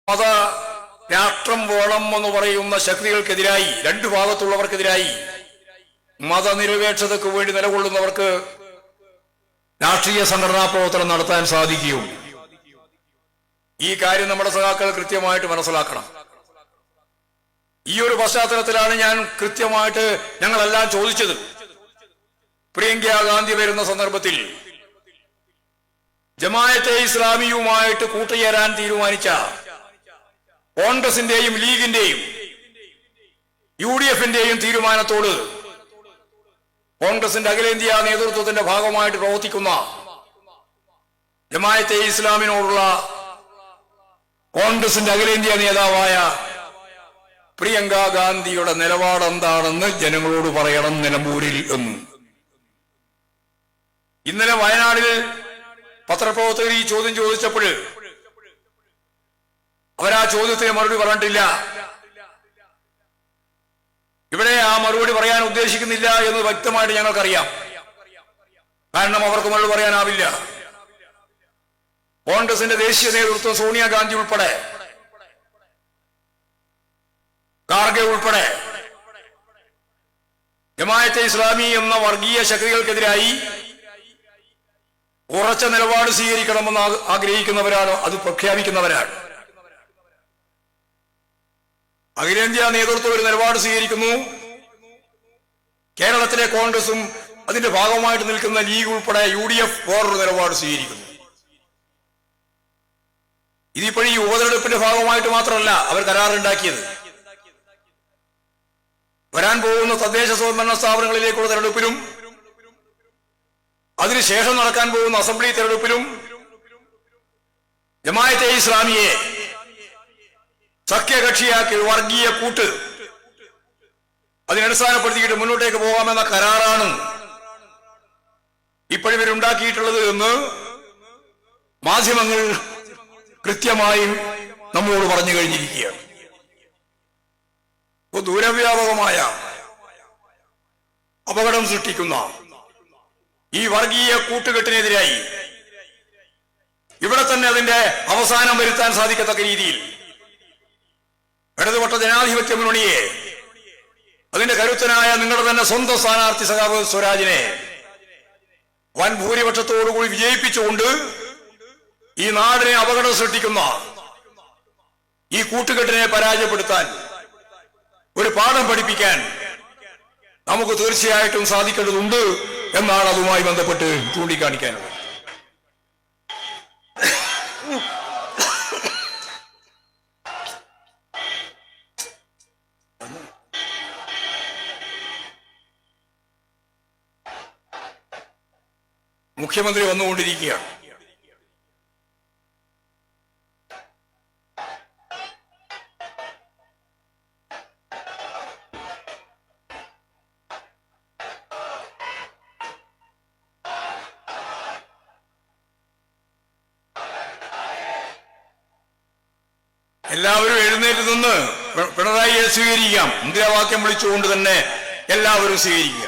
മത രാഷ്ട്രം വേണം എന്ന് പറയുന്ന ശക്തികൾക്കെതിരായി, രണ്ടു ഭാഗത്തുള്ളവർക്കെതിരായി മതനിരപേക്ഷതയ്ക്ക് വേണ്ടി നിലകൊള്ളുന്നവർക്ക് രാഷ്ട്രീയ സംഘടനാ പ്രവർത്തനം നടത്താൻ സാധിക്കുകയും. ഈ കാര്യം നമ്മുടെ സഖാക്കൾ കൃത്യമായിട്ട് മനസ്സിലാക്കണം. ഈ ഒരു പശ്ചാത്തലത്തിലാണ് ഞാൻ കൃത്യമായിട്ട് ഞങ്ങളെല്ലാം ചോദിച്ചത്. പ്രിയങ്ക ഗാന്ധി വരുന്ന സന്ദർഭത്തിൽ ജമാഅത്തെ ഇസ്ലാമിയുമായിട്ട് കൂട്ടുചേരാൻ തീരുമാനിച്ച കോൺഗ്രസിന്റെയും ലീഗിന്റെയും UDF-ന്റെയും തീരുമാനത്തോട് കോൺഗ്രസിന്റെ അഖിലേന്ത്യാ നേതൃത്വത്തിന്റെ ഭാഗമായിട്ട് പ്രവർത്തിക്കുന്ന ജമാഅത്തെ ഇസ്ലാമിനോടുള്ള കോൺഗ്രസിന്റെ അഖിലേന്ത്യാ നേതാവായ പ്രിയങ്ക ഗാന്ധിയുടെ നിലപാട് എന്താണെന്ന് ജനങ്ങളോട് പറയണം നിലമ്പൂരിൽ എന്ന്. ഇന്നലെ വയനാടിൽ പത്രപ്രവർത്തകർ ഈ ചോദ്യം ചോദിച്ചപ്പോൾ അവരാ ചോദ്യത്തിന് മറുപടി പറഞ്ഞിട്ടില്ല. ഇവിടെ ആ മറുപടി പറയാൻ ഉദ്ദേശിക്കുന്നില്ല എന്ന് വ്യക്തമായിട്ട് ഞങ്ങൾക്കറിയാം. കാരണം അവർക്ക് മറുപടി പറയാനാവില്ല. കോൺഗ്രസിന്റെ ദേശീയ നേതൃത്വം സോണിയാഗാന്ധി ഉൾപ്പെടെ, ഖാർഗെ ഉൾപ്പെടെ ജമാഅത്തെ ഇസ്ലാമി എന്ന വർഗീയ ശക്തികൾക്കെതിരായി ഉറച്ച നിലപാട് സ്വീകരിക്കണമെന്ന് ആഗ്രഹിക്കുന്നവരാണ്, അത് പ്രഖ്യാപിക്കുന്നവരാണ്. അഖിലേന്ത്യാ നേതൃത്വം ഒരു നിലപാട് സ്വീകരിക്കുന്നു. കേരളത്തിലെ കോൺഗ്രസും അതിന്റെ ഭാഗമായിട്ട് നിൽക്കുന്ന ലീഗ് ഉൾപ്പെടെ UDF വേറൊരു നിലപാട് സ്വീകരിക്കുന്നു. ഇതിപ്പോഴും ഈ ഉപതെരഞ്ഞെടുപ്പിന്റെ ഭാഗമായിട്ട് മാത്രമല്ല അവർ കരാറുണ്ടാക്കിയത്. വരാൻ പോകുന്ന തദ്ദേശ സ്വയംഭരണ സ്ഥാപനങ്ങളിലേക്കുള്ള തെരഞ്ഞെടുപ്പിലും അതിനുശേഷം നടക്കാൻ പോകുന്ന അസംബ്ലി തെരഞ്ഞെടുപ്പിലും ജമാഅത്തെ ഇസ്ലാമിയെ സഖ്യകക്ഷിയാക്കി വർഗീയ കൂട്ട് അതിനടിസ്ഥാനപ്പെടുത്തിയിട്ട് മുന്നോട്ടേക്ക് പോകാമെന്ന കരാറാണ് ഇപ്പോഴിവരുണ്ടാക്കിയിട്ടുള്ളത് എന്ന് മാധ്യമങ്ങൾ കൃത്യമായും നമ്മോട് പറഞ്ഞു കഴിഞ്ഞിരിക്കുകയാണ്. ദൂരവ്യാപകമായ അപകടം സൃഷ്ടിക്കുന്ന ഈ വർഗീയ കൂട്ടുകെട്ടിനെതിരായി ഇവിടെ തന്നെ അതിന്റെ അവസാനം വരുത്താൻ സാധിക്കത്തക്ക രീതിയിൽ ഇടതുപക്ഷ ജനാധിപത്യ മുന്നണിയെ, അതിന്റെ കരുത്തനായ നിങ്ങളുടെ തന്നെ സ്വന്തം സ്ഥാനാർത്ഥി സഖാവ് സ്വരാജിനെ വൻ ഭൂരിപക്ഷത്തോടുകൂടി വിജയിപ്പിച്ചുകൊണ്ട് ഈ നാടിനെ അപകടം സൃഷ്ടിക്കുന്ന ഈ കൂട്ടുകെട്ടിനെ പരാജയപ്പെടുത്താൻ, ഒരു പാഠം പഠിപ്പിക്കാൻ നമുക്ക് തീർച്ചയായിട്ടും സാധിക്കേണ്ടതുണ്ട് എന്നാണ് അതുമായി ബന്ധപ്പെട്ട് ചൂണ്ടിക്കാണിക്കാനുള്ളത്. മുഖ്യമന്ത്രി വന്നുകൊണ്ടിരിക്കുകയാണ്. എല്ലാവരും എഴുന്നേറ്റ് നിന്ന് പിണറായിയെ സ്വീകരിക്കാം. മുദ്രാവാക്യം വിളിച്ചുകൊണ്ട് തന്നെ എല്ലാവരും സ്വീകരിക്കുക.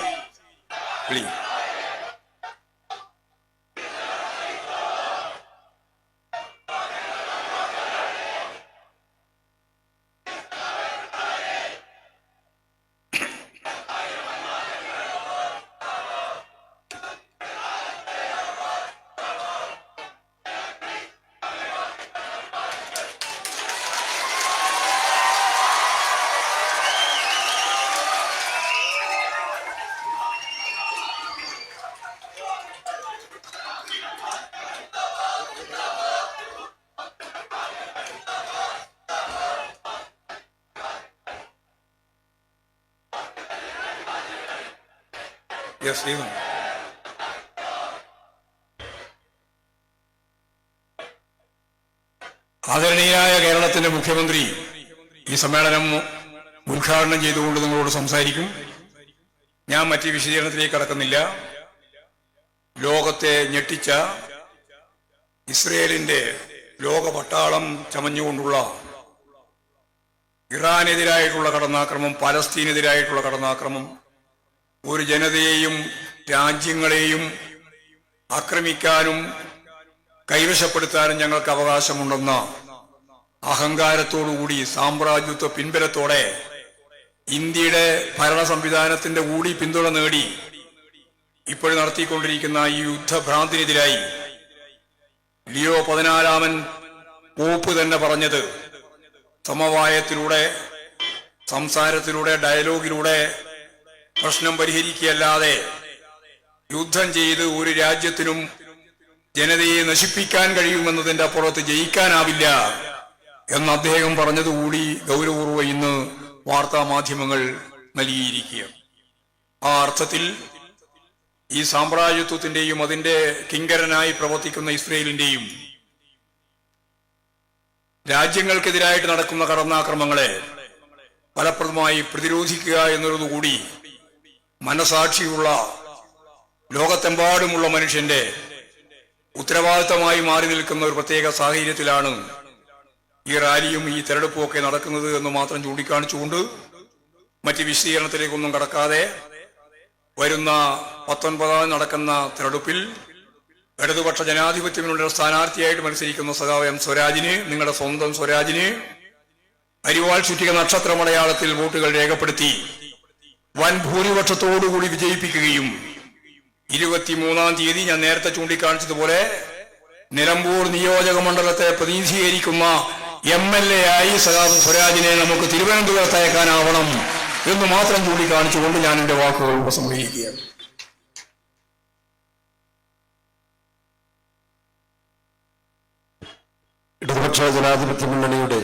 ആദരണീയനായ കേരളത്തിന്റെ മുഖ്യമന്ത്രി ഈ സമ്മേളനം ഉദ്ഘാടനം ചെയ്തുകൊണ്ട് നിങ്ങളോട് സംസാരിക്കും. ഞാൻ മറ്റു വിശദീകരണത്തിലേക്ക് കടക്കുന്നില്ല. ലോകത്തെ ഞെട്ടിച്ച ഇസ്രയേലിന്റെ ലോക പട്ടാളം ചമഞ്ഞുകൊണ്ടുള്ള ഇറാനെതിരായിട്ടുള്ള കടന്നാക്രമം, പലസ്തീനെതിരായിട്ടുള്ള കടന്നാക്രമം, ഒരു ജനതയെയും രാജ്യങ്ങളെയും ആക്രമിക്കാനും കൈവശപ്പെടുത്താനും ഞങ്ങൾക്ക് അവകാശമുണ്ടെന്ന അഹങ്കാരത്തോടുകൂടി സാമ്രാജ്യത്വ പിൻബലത്തോടെ ഇന്ത്യയുടെ ഭരണ സംവിധാനത്തിന്റെ കൂടി പിന്തുണ നേടി ഇപ്പോൾ നടത്തിക്കൊണ്ടിരിക്കുന്ന ഈ യുദ്ധഭ്രാന്തിനെതിരായി ലിയോ 14 പോപ്പ് തന്നെ പറഞ്ഞത് സമവായത്തിലൂടെ, സംസാരത്തിലൂടെ, ഡയലോഗിലൂടെ പ്രശ്നം പരിഹരിക്കുകയല്ലാതെ യുദ്ധം ചെയ്ത് ഒരു രാജ്യത്തിനും ജനതയെ നശിപ്പിക്കാൻ കഴിയുമെന്നതിന്റെ അപ്പുറത്ത് ജയിക്കാനാവില്ല എന്ന് അദ്ദേഹം പറഞ്ഞതുകൂടി ഗൗരവപൂർവ്വം ഇന്ന് വാർത്താ മാധ്യമങ്ങൾ നൽകിയിരിക്കുക. ആ അർത്ഥത്തിൽ ഈ സാമ്രാജ്യത്വത്തിന്റെയും അതിന്റെ കിങ്കരനായി പ്രവർത്തിക്കുന്ന ഇസ്രയേലിന്റെയും രാജ്യങ്ങൾക്കെതിരായിട്ട് നടക്കുന്ന കടന്നാക്രമങ്ങളെ ഫലപ്രദമായി പ്രതിരോധിക്കുക എന്നുള്ളതുകൂടി മനസാക്ഷിയുള്ള ലോകത്തെമ്പാടുമുള്ള മനുഷ്യന്റെ ഉത്തരവാദിത്തമായി മാറി നിൽക്കുന്ന ഒരു പ്രത്യേക സാഹചര്യത്തിലാണ് ഈ റാലിയും ഈ തെരഞ്ഞെടുപ്പും ഒക്കെ നടക്കുന്നത് എന്ന് മാത്രം ചൂണ്ടിക്കാണിച്ചുകൊണ്ട് മറ്റ് വിശദീകരണത്തിലേക്കൊന്നും കടക്കാതെ വരുന്ന 19 നടക്കുന്ന തെരഞ്ഞെടുപ്പിൽ ഇടതുപക്ഷ ജനാധിപത്യ മുന്നണിയുടെ സ്ഥാനാർത്ഥിയായിട്ട് മത്സരിക്കുന്ന സഖാവ് എം സ്വരാജിന്, നിങ്ങളുടെ സ്വന്തം സ്വരാജിന് അരിവാൾ ചുറ്റിക നക്ഷത്രമടയാളത്തിൽ വോട്ടുകൾ രേഖപ്പെടുത്തി വൻ ഭൂരിപക്ഷത്തോടുകൂടി വിജയിപ്പിക്കുകയും 23-ാം തീയതി ഞാൻ നേരത്തെ ചൂണ്ടിക്കാണിച്ചതുപോലെ നിലമ്പൂർ നിയോജക മണ്ഡലത്തെ പ്രതിനിധീകരിക്കുന്ന MLA ആയി സഖാവ് സ്വരാജിനെ നമുക്ക് തിരുവനന്തപുരത്ത് അയക്കാനാവണം എന്ന് മാത്രം ചൂണ്ടിക്കാണിച്ചുകൊണ്ട് ഞാൻ എന്റെ വാക്കുകൾ ഉപസംഹരിക്കുകയാണ്. ഇടതുപക്ഷ ജനാധിപത്യ മുന്നണിയുടെ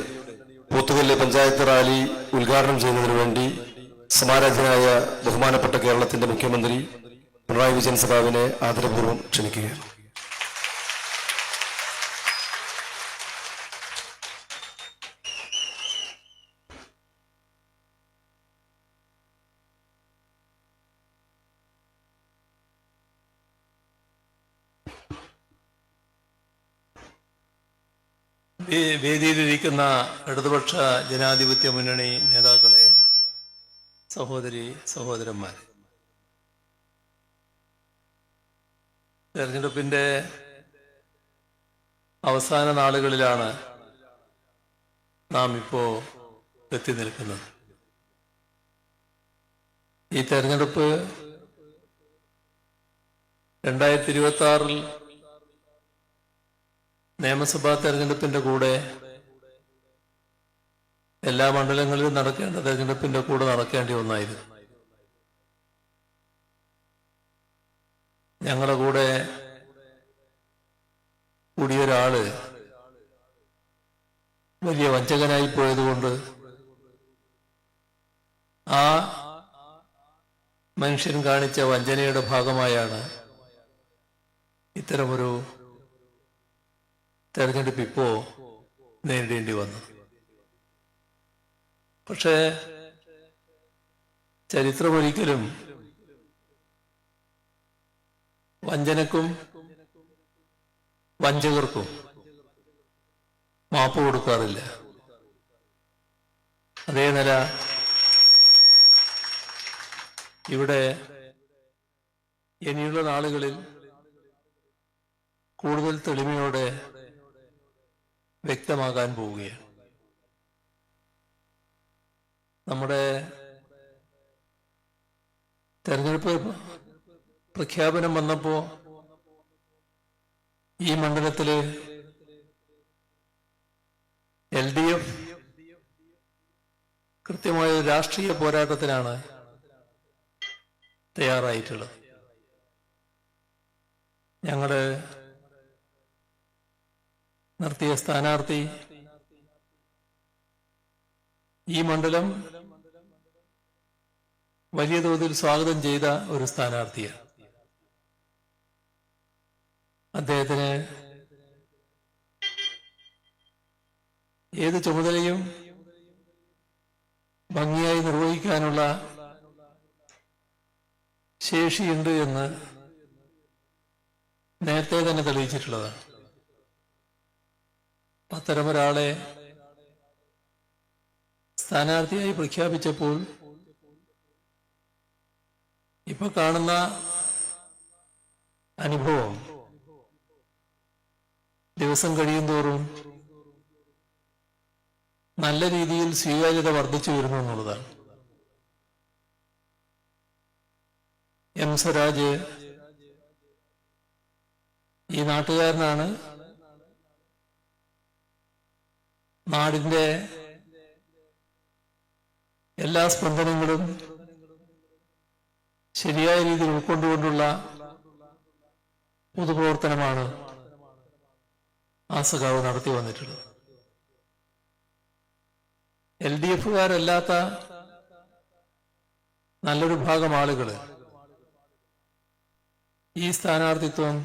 പോത്തുകല്ല് പഞ്ചായത്ത് റാലി ഉദ്ഘാടനം ചെയ്യുന്നതിനു വേണ്ടി സമാരാധനായ ബഹുമാനപ്പെട്ട കേരളത്തിന്റെ മുഖ്യമന്ത്രി പിണറായി വിജയൻ സഖാവിനെ ആദരപൂർവ്വം ക്ഷണിക്കുകയാണ്. വേദിയിലിരിക്കുന്ന ഇടതുപക്ഷ ജനാധിപത്യ മുന്നണി നേതാക്കളെ, സഹോദരി സഹോദരന്മാർ, തെരഞ്ഞെടുപ്പിന്റെ അവസാന നാളുകളിലാണ് നാം ഇപ്പോ എത്തി നിൽക്കുന്നത്. ഈ തെരഞ്ഞെടുപ്പ് 2026 നിയമസഭാ തെരഞ്ഞെടുപ്പിന്റെ കൂടെ എല്ലാ മണ്ഡലങ്ങളിലും നടക്കേണ്ട തെരഞ്ഞെടുപ്പിന്റെ കൂടെ നടക്കേണ്ട ഒന്നായിരുന്നു. ഞങ്ങളുടെ കൂടെ കൂടിയൊരാള് വലിയ വഞ്ചകനായി പോയതുകൊണ്ട് ആ മനുഷ്യൻ കാണിച്ച വഞ്ചനയുടെ ഭാഗമായാണ് ഇത്തരമൊരു തെരഞ്ഞെടുപ്പ് ഇപ്പോ നേരിടേണ്ടി വന്നു. പക്ഷേ ചരിത്രം ഒരിക്കലും വഞ്ചനക്കും വഞ്ചകർക്കും മാപ്പ് കൊടുക്കാറില്ല. അതേ നില ഇവിടെ ഇനിയുള്ള നാളുകളിൽ കൂടുതൽ തെളിമയോടെ വ്യക്തമാകാൻ പോവുകയാണ്. നമ്മുടെ തെരഞ്ഞെടുപ്പ് പ്രഖ്യാപനം വന്നപ്പോ ഈ മണ്ഡലത്തില് LDF കൃത്യമായ രാഷ്ട്രീയ പോരാട്ടത്തിനാണ് തയ്യാറായിട്ടുള്ളത്. ഞങ്ങള് നിർത്തിയ സ്ഥാനാർത്ഥി ഈ മണ്ഡലം വലിയ തോതിൽ സ്വാഗതം ചെയ്ത ഒരു സ്ഥാനാർത്ഥിയാണ്. അദ്ദേഹത്തിന് ഏത് ചുമതലയും ഭംഗിയായി നിർവഹിക്കാനുള്ള ശേഷിയുണ്ട് എന്ന് നേരത്തെ തന്നെ തെളിയിച്ചിട്ടുള്ളതാണ്. അത്തരമൊരാളെ സ്ഥാനാർത്ഥിയായി പ്രഖ്യാപിച്ചപ്പോൾ ഇപ്പൊ കാണുന്ന അനുഭവം ദിവസം കഴിയുന്തോറും നല്ല രീതിയിൽ സ്വീകാര്യത വർദ്ധിച്ചു വരുന്നു എന്നുള്ളതാണ്. എം സ്വരാജ് ഈ നാട്ടുകാരനാണ്. നാടിന്റെ എല്ലാ സ്പന്ദനങ്ങളും ശരിയായ രീതിയിൽ ഉൾക്കൊണ്ടുകൊണ്ടുള്ള പൊതുപ്രവർത്തനമാണ് ആ സഖാവ് നടത്തി വന്നിട്ടുള്ളത്. LDF-കാരല്ലാത്ത നല്ലൊരു ഭാഗം ആളുകൾ ഈ സ്ഥാനാർത്ഥിത്വം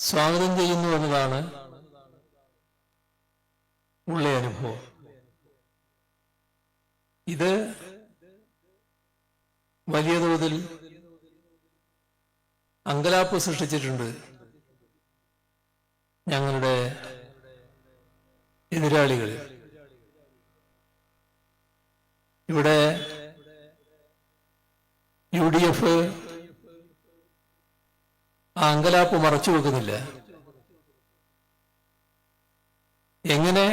സ്വാഗതം ചെയ്യുന്നു എന്നതാണ് ഉള്ള അനുഭവം. ഇത് വലിയ തോതിൽ അങ്കലാപ്പ് സൃഷ്ടിച്ചിട്ടുണ്ട് ഞങ്ങളുടെ എതിരാളികൾ. ഇവിടെ UDF ആ അങ്കലാപ്പ് മറച്ചു വെക്കുന്നില്ല. എങ്ങനെ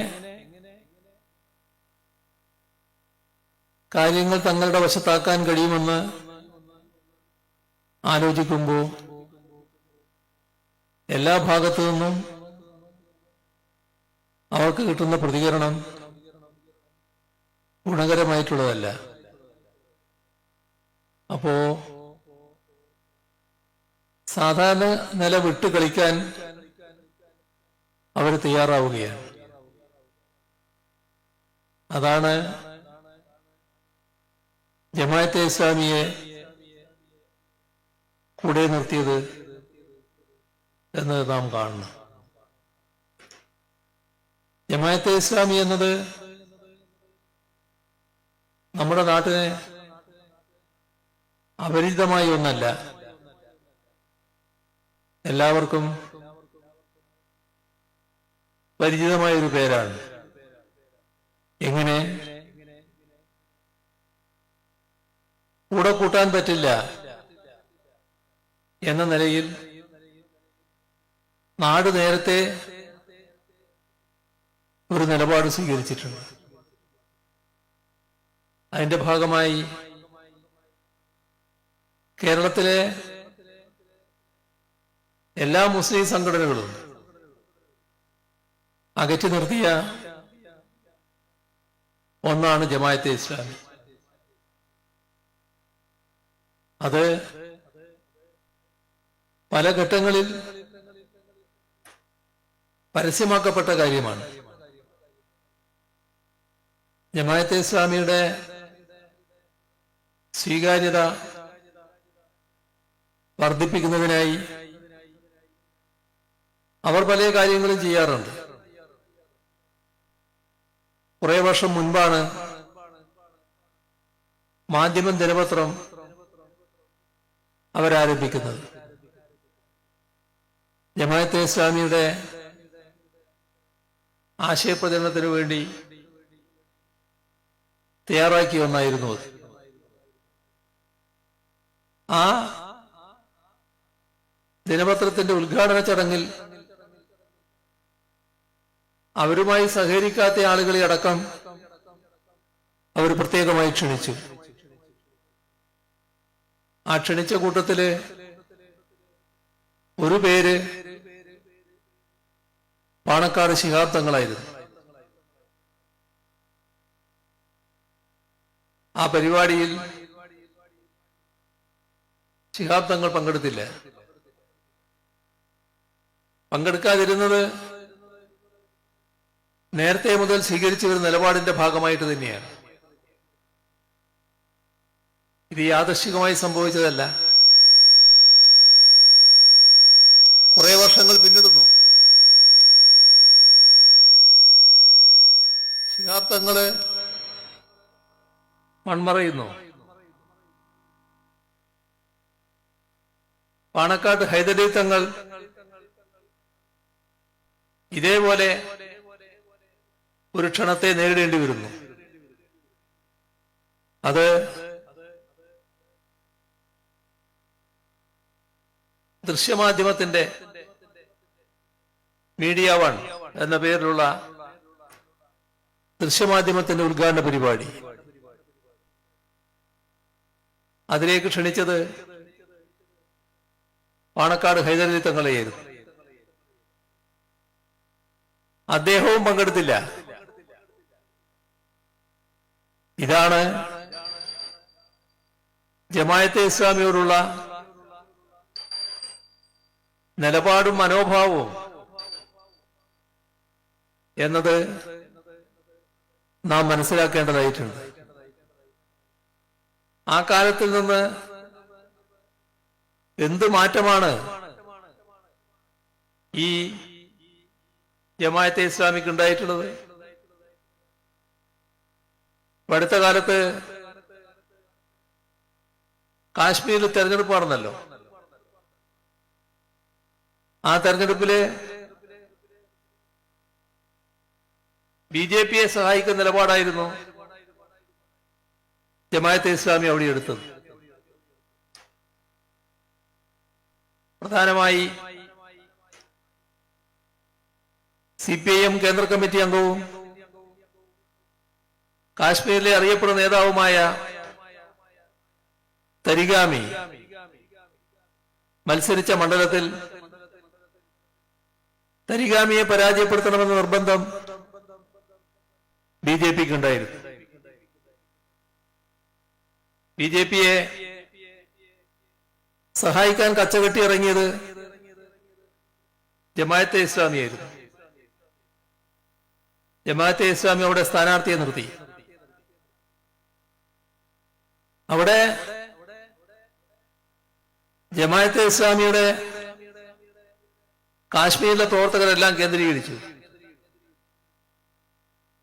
കാര്യങ്ങൾ തങ്ങളുടെ വശത്താക്കാൻ കഴിയുമെന്ന് ആലോചിക്കുമ്പോൾ എല്ലാ ഭാഗത്തു നിന്നും അവർക്ക് കിട്ടുന്ന പ്രതികരണം ഗുണകരമായിട്ടുള്ളതല്ല. അപ്പോ സാധാരണ നില വിട്ട് കളിക്കാൻ അവർ തയ്യാറാവുകയാണ്. അതാണ് ജമാഅത്തെ ഇസ്ലാമിയെ കൂടെ നിർത്തിയത് എന്ന് നാം കാണണം. ജമാഅത്തെ ഇസ്ലാമി എന്നത് നമ്മുടെ നാട്ടിനെ അപരിചിതമായ ഒന്നല്ല. എല്ലാവർക്കും പരിചിതമായ ഒരു പേരാണ്. എങ്ങനെ കൂടെ കൂട്ടാൻ പറ്റില്ല എന്ന നിലയിൽ നാട് നേരത്തെ ഒരു നിലപാട് സ്വീകരിച്ചിട്ടുണ്ട്. അതിന്റെ ഭാഗമായി കേരളത്തിലെ എല്ലാ മുസ്ലിം സംഘടനകളും അകറ്റി നിർത്തിയ ഒന്നാണ് ജമാഅത്തെ ഇസ്ലാമി. അത് പല ഘട്ടങ്ങളിൽ പരസ്യമാക്കപ്പെട്ട കാര്യമാണ്. ജമാഅത്തെ ഇസ്ലാമിയുടെ സ്വീകാര്യത വർദ്ധിപ്പിക്കുന്നതിനായി അവർ പല കാര്യങ്ങളും ചെയ്യാറുണ്ട്. കുറെ വർഷം മുൻപാണ് മാധ്യമം ദിനപത്രം അവരാരംഭിക്കുന്നത്. ജമാഅത്തെ ഇസ്ലാമിയുടെ ആശയപ്രചരണത്തിനു വേണ്ടി തയ്യാറാക്കിയ ഒന്നായിരുന്നു അത്. ആ ദിനപത്രത്തിന്റെ ഉദ്ഘാടന ചടങ്ങിൽ അവരുമായി സഹകരിക്കാത്ത ആളുകളെ അടക്കം അവർ പ്രത്യേകമായി ക്ഷണിച്ചു. ആ ക്ഷണിച്ച കൂട്ടത്തില് ഒരു പേര് പാണക്കാട് ശിഹാബ് തങ്ങളായിരുന്നു. ആ പരിപാടിയിൽ ശിഹാബ് തങ്ങൾ പങ്കെടുത്തില്ല. പങ്കെടുക്കാതിരുന്നത് നേരത്തെ മുതൽ സ്വീകരിച്ച ഒരു നിലപാടിന്റെ ഭാഗമായിട്ട് തന്നെയാണ്. ഇത് യാദൃശ്ചികമായി സംഭവിച്ചതല്ല. കുറെ വർഷങ്ങൾ പിന്നിടുന്നു. ശിഹാബ് തങ്ങള് മൺമറയുന്നു. പാണക്കാട് ഹൈദരലി തങ്ങൾ ഇതേപോലെ ഒരു ക്ഷണത്തെ നേരിടേണ്ടി വരുന്നു. അത് ദൃശ്യമാധ്യമത്തിന്റെ മീഡിയ വൺ എന്ന പേരിലുള്ള ദൃശ്യമാധ്യമത്തിന്റെ ഉദ്ഘാടന പരിപാടി. അതിലേക്ക് ക്ഷണിച്ചത് പാണക്കാട് ഹൈദരലി തങ്ങളെയായിരുന്നു. അദ്ദേഹവും പങ്കെടുത്തില്ല. ഇതാണ് ജമാഅത്തെ ഇസ്ലാമിയോടുള്ള നിലപാടും മനോഭാവവും എന്നത് നാം മനസ്സിലാക്കേണ്ടതായിട്ടുണ്ട്. ആ കാലത്തിൽ നിന്ന് എന്ത് മാറ്റമാണ് ഈ ജമാഅത്തെ ഇസ്ലാമിക്ക് ഉണ്ടായിട്ടുള്ളത്? അടുത്ത കാലത്ത് കാശ്മീരിൽ തെരഞ്ഞെടുപ്പ് നടന്നല്ലോ. ആ തെരഞ്ഞെടുപ്പില് BJP സഹായിക്കുന്ന നിലപാടായിരുന്നു ജമാഅത്തെ ഇസ്ലാമി അവിടെ എടുത്തത്. പ്രധാനമായി CPIM കേന്ദ്ര കമ്മിറ്റി അംഗവും കാശ്മീരിലെ അറിയപ്പെടുന്ന നേതാവുമായ തരിഗാമി മത്സരിച്ച മണ്ഡലത്തിൽ തരിഗാമിയെ പരാജയപ്പെടുത്തണമെന്ന നിർബന്ധം BJPക്ക് ഉണ്ടായിരുന്നു. BJPയെ സഹായിക്കാൻ കച്ചകെട്ടി ഇറങ്ങിയത് ജമാഅത്തെ ഇസ്ലാമിയായിരുന്നു. ജമാഅത്തെ ഇസ്ലാമി അവിടെ സ്ഥാനാർത്ഥിയെ നിർത്തി. അവിടെ ജമാഅത്തെ ഇസ്ലാമിയുടെ കാശ്മീരിലെ പ്രവർത്തകരെല്ലാം കേന്ദ്രീകരിച്ചു.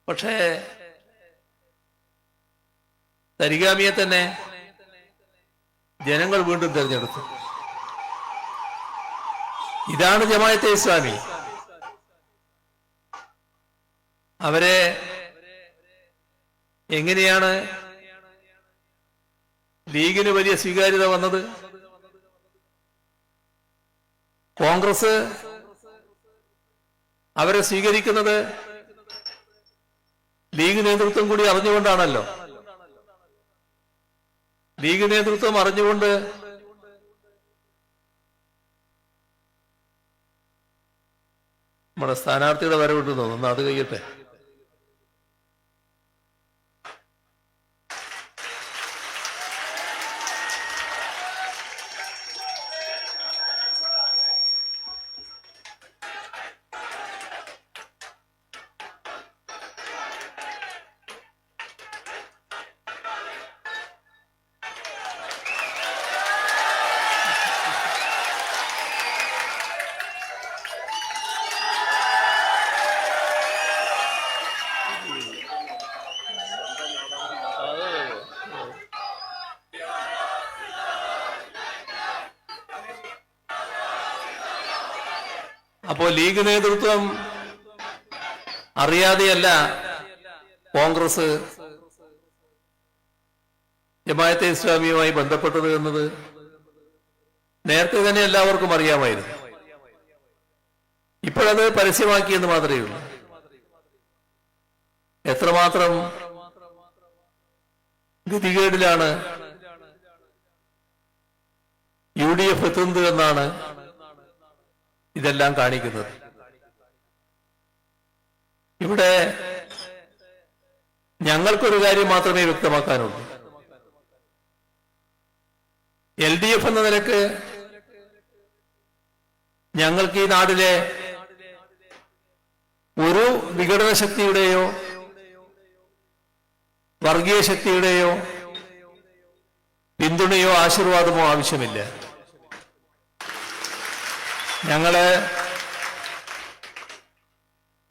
പക്ഷേ തരിഗാമിയെ തന്നെ ജനങ്ങൾ വീണ്ടും തെരഞ്ഞെടുത്തു. ഇതാണ് ജമാഅത്തെ ഇസ്ലാമി. അവരെ എങ്ങനെയാണ് ലീഗിന് വലിയ സ്വീകാര്യത വന്നത്? കോൺഗ്രസ് അവരെ സ്വീകരിക്കുന്നത് ലീഗ് നേതൃത്വം കൂടി അറിഞ്ഞുകൊണ്ടാണല്ലോ. ലീഗ് നേതൃത്വം അറിഞ്ഞുകൊണ്ട് നമ്മുടെ സ്ഥാനാർത്ഥിയുടെ വരവിട്ട് തോന്നുന്നു. അത് കഴിയട്ടെ. അപ്പോ ലീഗ് നേതൃത്വം അറിയാതെയല്ല കോൺഗ്രസ് ജമാഅത്തെ ഇസ്ലാമിയുമായി ബന്ധപ്പെട്ടത് എന്നത് നേരത്തെ തന്നെ എല്ലാവർക്കും അറിയാമായിരുന്നു. ഇപ്പോഴത് പരസ്യമാക്കിയെന്ന് മാത്രമേ ഉള്ളൂ. എത്രമാത്രം ഗതികേടിലാണ് UDF എത്തുന്നത് എന്നാണ് ഇതെല്ലാം കാണിക്കുന്നത്. ഇവിടെ ഞങ്ങൾക്കൊരു കാര്യം മാത്രമേ വ്യക്തമാക്കാനുള്ളൂ. LDF എന്ന നിലക്ക് ഞങ്ങൾക്ക് ഈ നാട്ടിലെ ഒരു വിഘടന ശക്തിയുടെയോ വർഗീയ ശക്തിയുടെയോ പിന്തുണയോ ആശീർവാദമോ ആവശ്യമില്ല. ഞങ്ങള്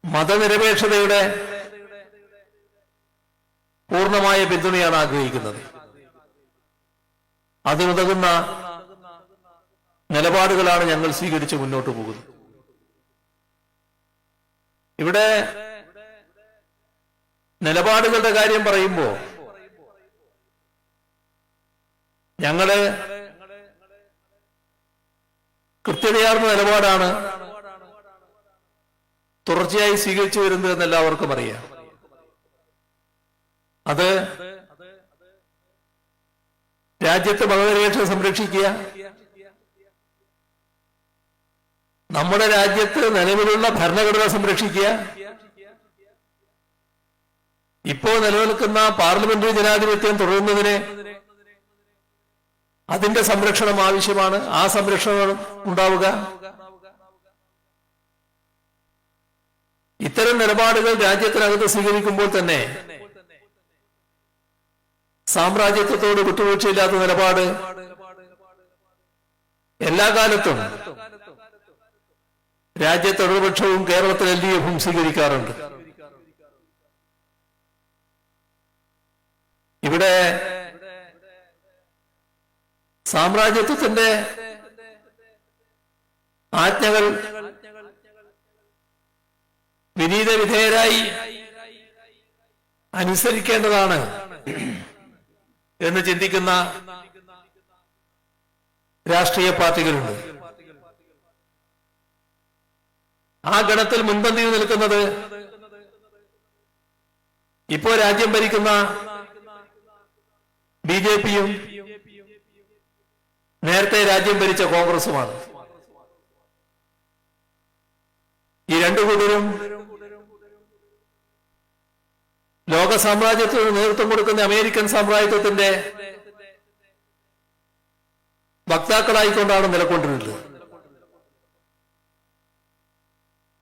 മതനിരപേക്ഷതയുടെ പൂർണ്ണമായ പിന്തുണയാണ് ആഗ്രഹിക്കുന്നത്. അതിനുതകുന്ന നിലപാടുകളാണ് ഞങ്ങൾ സ്വീകരിച്ച് മുന്നോട്ട് പോകുന്നത്. ഇവിടെ നിലപാടുകളുടെ കാര്യം പറയുമ്പോൾ ഞങ്ങള് കൃത്യതയാർന്ന നിലപാടാണ് തുടർച്ചയായി സ്വീകരിച്ചു വരുന്നത് എന്ന് എല്ലാവർക്കും അറിയാം. അത് രാജ്യത്ത് മതനിരപേക്ഷത സംരക്ഷിക്കുക, നമ്മുടെ രാജ്യത്ത് നിലവിലുള്ള ഭരണഘടന സംരക്ഷിക്കുക, ഇപ്പോൾ നിലനിൽക്കുന്ന പാർലമെന്ററി ജനാധിപത്യം തുടരുന്നതിന് അതിന്റെ സംരക്ഷണം ആവശ്യമാണ്. ആ സംരക്ഷണം ഉണ്ടാവുക. ഇത്തരം നിലപാടുകൾ രാജ്യത്തിനകത്ത് സ്വീകരിക്കുമ്പോൾ തന്നെ സാമ്രാജ്യത്വത്തോട് വിട്ടുവീഴ്ചയില്ലാത്ത നിലപാട് എല്ലാ കാലത്തും രാജ്യത്ത് ഇടതുപക്ഷവും കേരളത്തിൽ LDF-ഉം സ്വീകരിക്കാറുണ്ട്. ഇവിടെ സാമ്രാജ്യത്വത്തിന്റെ ആജ്ഞകൾ വിനീത വിധേയരായി അനുസരിക്കേണ്ടതാണ് എന്ന് ചിന്തിക്കുന്ന രാഷ്ട്രീയ പാർട്ടികളുണ്ട്. ആ ഗണത്തിൽ മുൻപന്തിയിൽ നിൽക്കുന്നത് ഇപ്പോ രാജ്യം ഭരിക്കുന്ന BJP-യും നേരത്തെ രാജ്യം ഭരിച്ച കോൺഗ്രസുമാണ്. ഈ രണ്ടു കൂട്ടരും ലോക സാമ്രാജ്യത്തിന് നേതൃത്വം കൊടുക്കുന്ന അമേരിക്കൻ സാമ്രാജ്യത്വത്തിന്റെ വക്താക്കളായിക്കൊണ്ടാണ് നിലകൊണ്ടിരുന്നത്.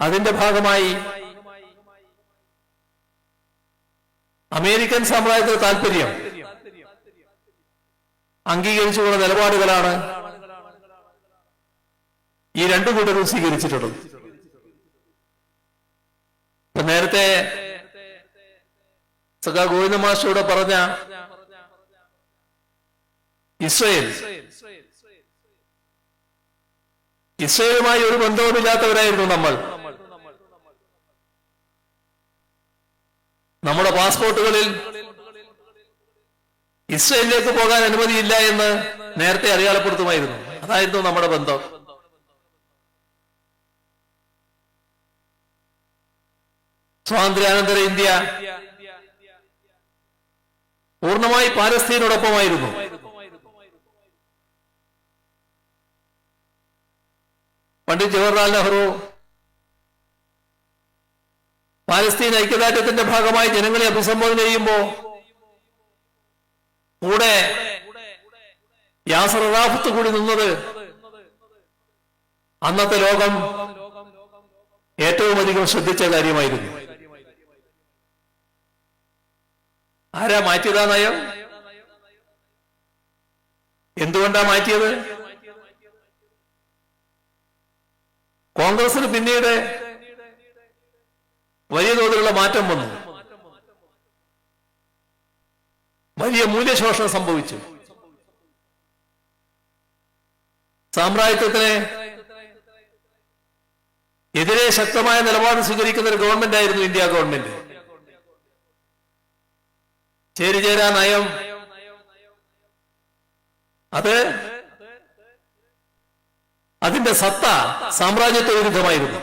അതിന്റെ ഭാഗമായി അമേരിക്കൻ സാമ്രാജ്യത്തിന്റെ താല്പര്യം അംഗീകരിച്ചുള്ള നിലപാടുകളാണ് ഈ രണ്ടു കൂട്ടരും സ്വീകരിച്ചിട്ടുള്ളത്. ഇപ്പൊ നേരത്തെ സഖാ ഗോവിന്ദ മാസ്റ്ററുടെ പറഞ്ഞ ഇസ്രയേലുമായി ഒരു ബന്ധവുമില്ലാത്തവരായിരുന്നു നമ്മൾ. നമ്മുടെ പാസ്പോർട്ടുകളിൽ ഇസ്രയേലിലേക്ക് പോകാൻ അനുമതിയില്ല എന്ന് നേരത്തെ അടയാളപ്പെടുത്തുമായിരുന്നു. അതായിരുന്നു നമ്മുടെ ബന്ധം. സ്വാതന്ത്ര്യാനന്തര ഇന്ത്യ പൂർണ്ണമായി പാലസ്തീനോടൊപ്പമായിരുന്നു. പണ്ഡിറ്റ് ജവഹർലാൽ നെഹ്റു പാലസ്തീൻ ഐക്യദാർഢ്യത്തിന്റെ ഭാഗമായി ജനങ്ങളെ അഭിസംബോധന ചെയ്യുമ്പോൾ കൂടെ യാസർ അറാഫത്ത് കൂടി നിന്നത് അന്നത്തെ ലോകം ഏറ്റവും അധികം ശ്രദ്ധിച്ച കാര്യമായിരുന്നു. ആരാ മാറ്റിയതാ നയം? എന്തുകൊണ്ടാ മാറ്റിയത്? കോൺഗ്രസിന് പിന്നീട് വലിയ തോതിലുള്ള മാറ്റം വന്നു. വലിയ മൂല്യശോഷണം സംഭവിച്ചു. സാമ്രാജ്യത്വത്തിന് എതിരെ ശക്തമായ നിലപാട് സ്വീകരിക്കുന്ന ഒരു ഗവൺമെന്റ് ആയിരുന്നു ഇന്ത്യ ഗവൺമെന്റ്. ചേരിചേരാ നയം അത് അതിന്റെ സത്ത സാമ്രാജ്യത്വ വിരുദ്ധമായിരുന്നു.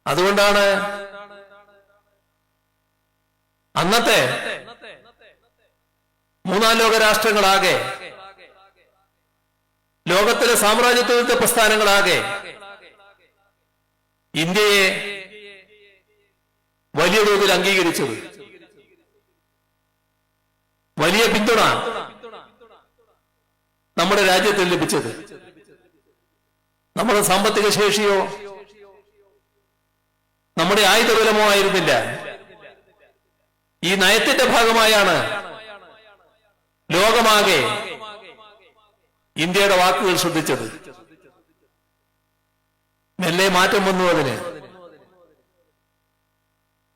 അതുകൊണ്ടാണ് അന്നത്തെ മൂന്നാം ലോക രാഷ്ട്രങ്ങളാകെ, ലോകത്തിലെ സാമ്രാജ്യത്വ പ്രസ്ഥാനങ്ങളാകെ ഇന്ത്യയെ വലിയ തോതിൽ അംഗീകരിച്ചത്. വലിയ പിന്തുണ നമ്മുടെ രാജ്യത്തിൽ ലഭിച്ചത്. നമ്മുടെ സാമ്പത്തിക ശേഷിയോ നമ്മുടെ ആയുധബലമോ ആയിരുന്നില്ല. ഈ നയത്തിന്റെ ഭാഗമായാണ് ലോകമാകെ ഇന്ത്യയുടെ വാക്കുകൾ ശ്രദ്ധിച്ചത്. മെല്ലെ മാറ്റം വന്നു. അതിന്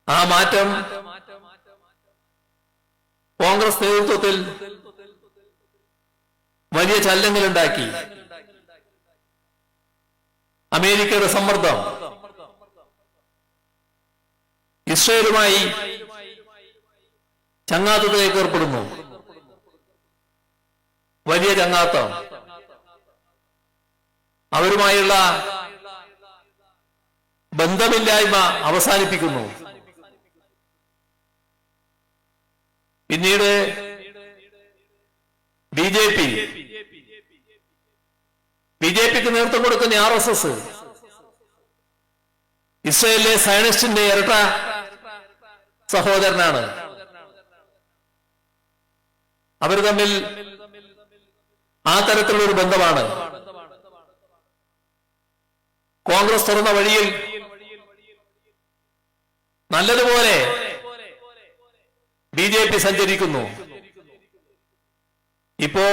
ആ മാറ്റം കോൺഗ്രസ് നേതൃത്വത്തിൽ വലിയ ചലനങ്ങളുണ്ടാക്കി. അമേരിക്കയുടെ സമ്മർദ്ദം, ഇസ്രയേലുമായി ചങ്ങാത്തത്തിലേക്ക് ഏർപ്പെടുന്നു. വലിയ ചങ്ങാത്തം, അവരുമായുള്ള ബന്ധമില്ലായ്മ അവസാനിപ്പിക്കുന്നു. പിന്നീട് ബി ജെ പിക്ക് നേതൃത്വം കൊടുക്കുന്ന RSS ഇസ്രായേലിലെ സയനിസ്റ്റിന്റെ ഇരട്ട സഹോദരനാണ്. അവർ തമ്മിൽ ആ തരത്തിലുള്ള ഒരു ബന്ധമാണ്. കോൺഗ്രസ് തുറന്ന വഴിയിൽ നല്ലതുപോലെ BJP സഞ്ചരിക്കുന്നു. ഇപ്പോ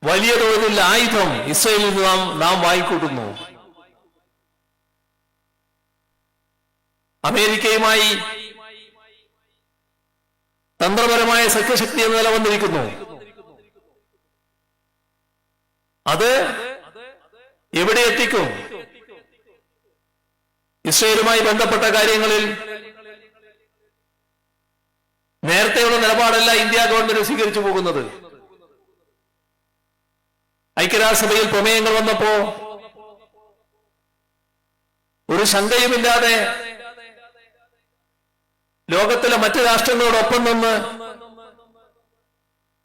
വലിയ തോതിൽ ആയുധം ഇസ്രായേലിൽ നിന്ന് നാം വാങ്ങിക്കൂട്ടുന്നു. അമേരിക്കയുമായി തന്ത്രപരമായ സഖ്യശക്തി എന്ന് നിലവന്നിരിക്കുന്നു. അത് എവിടെ എത്തിക്കും? ഇസ്രായേലുമായി ബന്ധപ്പെട്ട കാര്യങ്ങളിൽ നേരത്തെയുള്ള നിലപാടല്ല ഇന്ത്യ ഗവൺമെന്റ് സ്വീകരിച്ചു പോകുന്നത്. ഐക്യരാഷ്ട്രസഭയിൽ പ്രമേയങ്ങൾ വന്നപ്പോ ഒരു ശങ്കയുമില്ലാതെ ലോകത്തിലെ മറ്റ് രാഷ്ട്രങ്ങളോടൊപ്പം നിന്ന്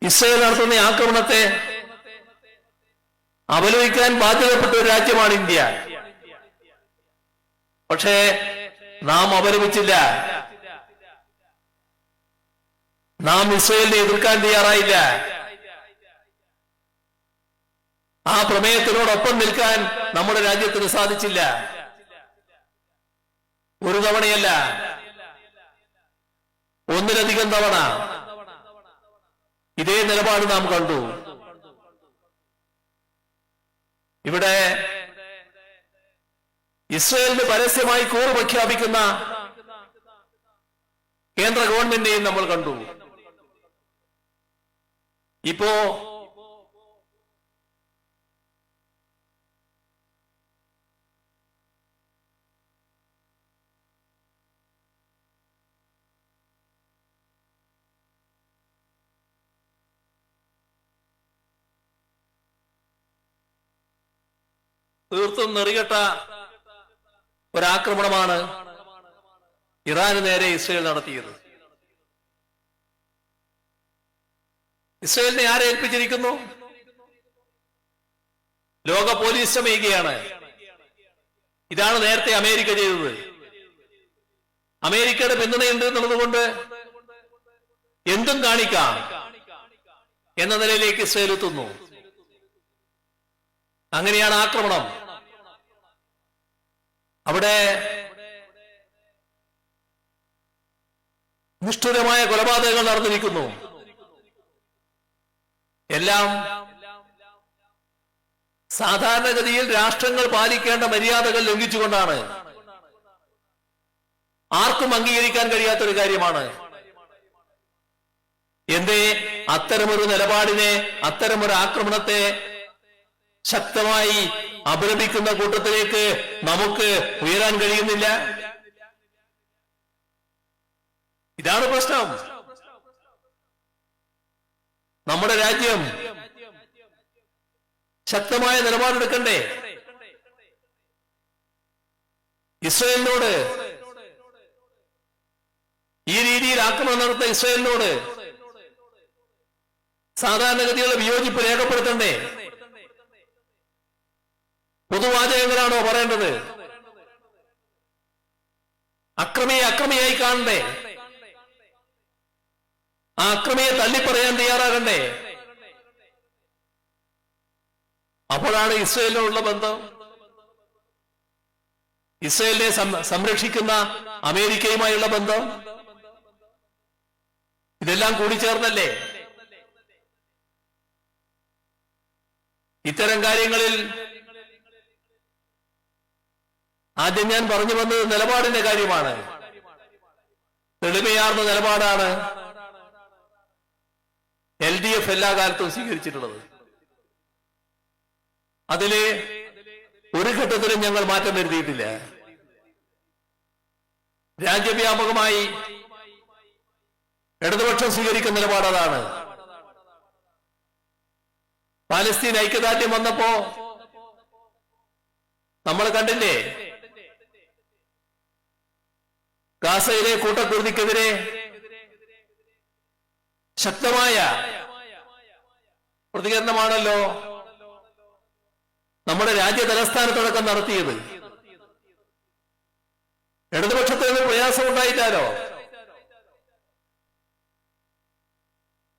ഇസ്രായേൽ നടത്തുന്ന ആക്രമണത്തെ അപലപിക്കാൻ ബാധ്യതപ്പെട്ട ഒരു രാജ്യമാണ് ഇന്ത്യ. പക്ഷേ നാം അപലപിച്ചില്ല. നാം ഇസ്രായേലിനെ എതിർക്കാൻ തയ്യാറായില്ല. ആ പ്രമേയത്തിനോടൊപ്പം നിൽക്കാൻ നമ്മുടെ രാജ്യത്തിന് സാധിച്ചില്ല. ഒരു തവണയല്ല, ഒന്നിലധികം തവണ ഇതേ നിലപാട് നാം കണ്ടു. ഇവിടെ ഇസ്രായേലിന് പരസ്യമായി കൂറ് പ്രഖ്യാപിക്കുന്ന കേന്ദ്ര ഗവൺമെന്റിനെയും നമ്മൾ കണ്ടു. ഇപ്പോ തീർത്തും നെറികെട്ട ഒരാക്രമണമാണ് ഇറാന് നേരെ ഇസ്രായേൽ നടത്തിയത്. ഇസ്രായേലിനെ ആരെ ഏൽപ്പിച്ചിരിക്കുന്നു? ലോക പോലീസ് ചമയുകയാണ്. ഇതാണ് നേരത്തെ അമേരിക്ക ചെയ്തത്. അമേരിക്കയുടെ പിന്തുണയുണ്ട് എന്നുള്ളതുകൊണ്ട് എന്തും കാണിക്കാം എന്ന നിലയിലേക്ക് ഇസ്രായേൽ എത്തുന്നു. അങ്ങനെയാണ് ആക്രമണം. അവിടെ നിഷ്ഠുരമായ കൊലപാതകങ്ങൾ നടന്നിരിക്കുന്നു. എല്ലാം സാധാരണഗതിയിൽ രാഷ്ട്രങ്ങൾ പാലിക്കേണ്ട മര്യാദകൾ ലംഘിച്ചുകൊണ്ടാണ്. ആർക്കും അംഗീകരിക്കാൻ കഴിയാത്തൊരു കാര്യമാണ്. എന്തേ അത്തരമൊരു നിലപാടിനെ, അത്തരമൊരു ആക്രമണത്തെ ശക്തമായി അപലപിക്കുന്ന കൂട്ടത്തിലേക്ക് നമുക്ക് ഉയരാൻ കഴിയുന്നില്ല? ഇതാണ് പ്രശ്നം. നമ്മുടെ രാജ്യം ശക്തമായ നിലപാടെടുക്കണ്ടേ? ഇസ്രായേലിനോട് ഈ രീതിയിൽ ആക്രമണം നടത്തുന്ന ഇസ്രായേലിനോട് സാധാരണഗതിയുള്ള വിയോജിപ്പ് രേഖപ്പെടുത്തണ്ടേ? പൊതുവാചകങ്ങളാണോ പറയേണ്ടത്? അക്രമിയെ അക്രമിയായി കാണണ്ടേ? ആ അക്രമിയെ തള്ളിപ്പറയാൻ തയ്യാറാകണ്ടേ? അപ്പോഴാണ് ഇസ്രായേലിനോടുള്ള ബന്ധം, ഇസ്രായേലിനെ സംരക്ഷിക്കുന്ന അമേരിക്കയുമായുള്ള ബന്ധം, ഇതെല്ലാം കൂടിച്ചേർന്നല്ലേ? ഇത്തരം കാര്യങ്ങളിൽ ആദ്യം ഞാൻ പറഞ്ഞു വന്നത് നിലപാടിന്റെ കാര്യമാണ്. തെളിമയാർന്ന നിലപാടാണ് LDF എല്ലാ കാലത്തും സ്വീകരിച്ചിട്ടുള്ളത്. അതില് ഒരു ഘട്ടത്തിലും ഞങ്ങൾ മാറ്റം വരുത്തിയിട്ടില്ല. രാജ്യവ്യാപകമായി ഇടതുപക്ഷം സ്വീകരിക്കുന്ന നിലപാട് അതാണ്. പാലസ്തീൻ ഐക്യദാർഢ്യം വന്നപ്പോ നമ്മൾ കണ്ടില്ലേ, ഗാസയിലെ കൂട്ടക്കുരുതിക്കെതിരെ ശക്തമായ പ്രതികരണമാണല്ലോ നമ്മുടെ രാജ്യ തലസ്ഥാനത്തടക്കം നടത്തിയത്. ഇടതുപക്ഷത്തിന് പ്രയാസം ഉണ്ടായിട്ടാലോ?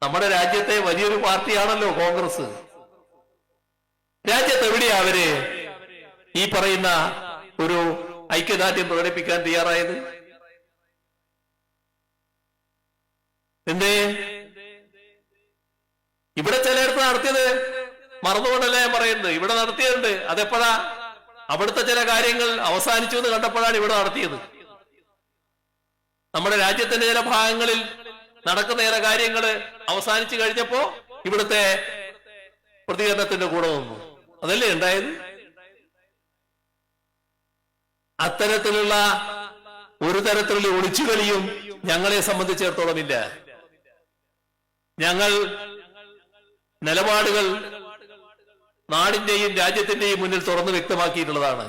നമ്മുടെ രാജ്യത്തെ വലിയൊരു പാർട്ടിയാണല്ലോ കോൺഗ്രസ്. രാജ്യത്ത് എവിടെയാ അവര് ഈ പറയുന്ന ഒരു ഐക്യദാർഢ്യം പ്രകടിപ്പിക്കാൻ തയ്യാറായത്? എന്തേ? ഇവിടെ ചിലയിടത്ത് നടത്തിയത് മറന്നുകൊണ്ടല്ല ഞാൻ പറയുന്നത്. ഇവിടെ നടത്തിയതുണ്ട്. അതെപ്പോഴാ? അവിടുത്തെ ചില കാര്യങ്ങൾ അവസാനിച്ചു എന്ന് കണ്ടപ്പോഴാണ് ഇവിടെ നടത്തിയത്. നമ്മുടെ രാജ്യത്തിന്റെ ചില ഭാഗങ്ങളിൽ നടക്കുന്ന ചില കാര്യങ്ങൾ അവസാനിച്ചു കഴിഞ്ഞപ്പോ ഇവിടുത്തെ പ്രതികരണത്തിന്റെ കൂടെ വന്നു. അതല്ലേ ഉണ്ടായത്? അത്തരത്തിലുള്ള ഒരു തരത്തിലുള്ള ഒളിച്ചുകളിയും ഞങ്ങളെ സംബന്ധിച്ചിടത്തോളം ഇല്ല. ഞങ്ങൾ നിലപാടുകൾ നാടിന്റെയും രാജ്യത്തിന്റെയും മുന്നിൽ തുറന്നു വ്യക്തമാക്കിയിട്ടുള്ളതാണ്.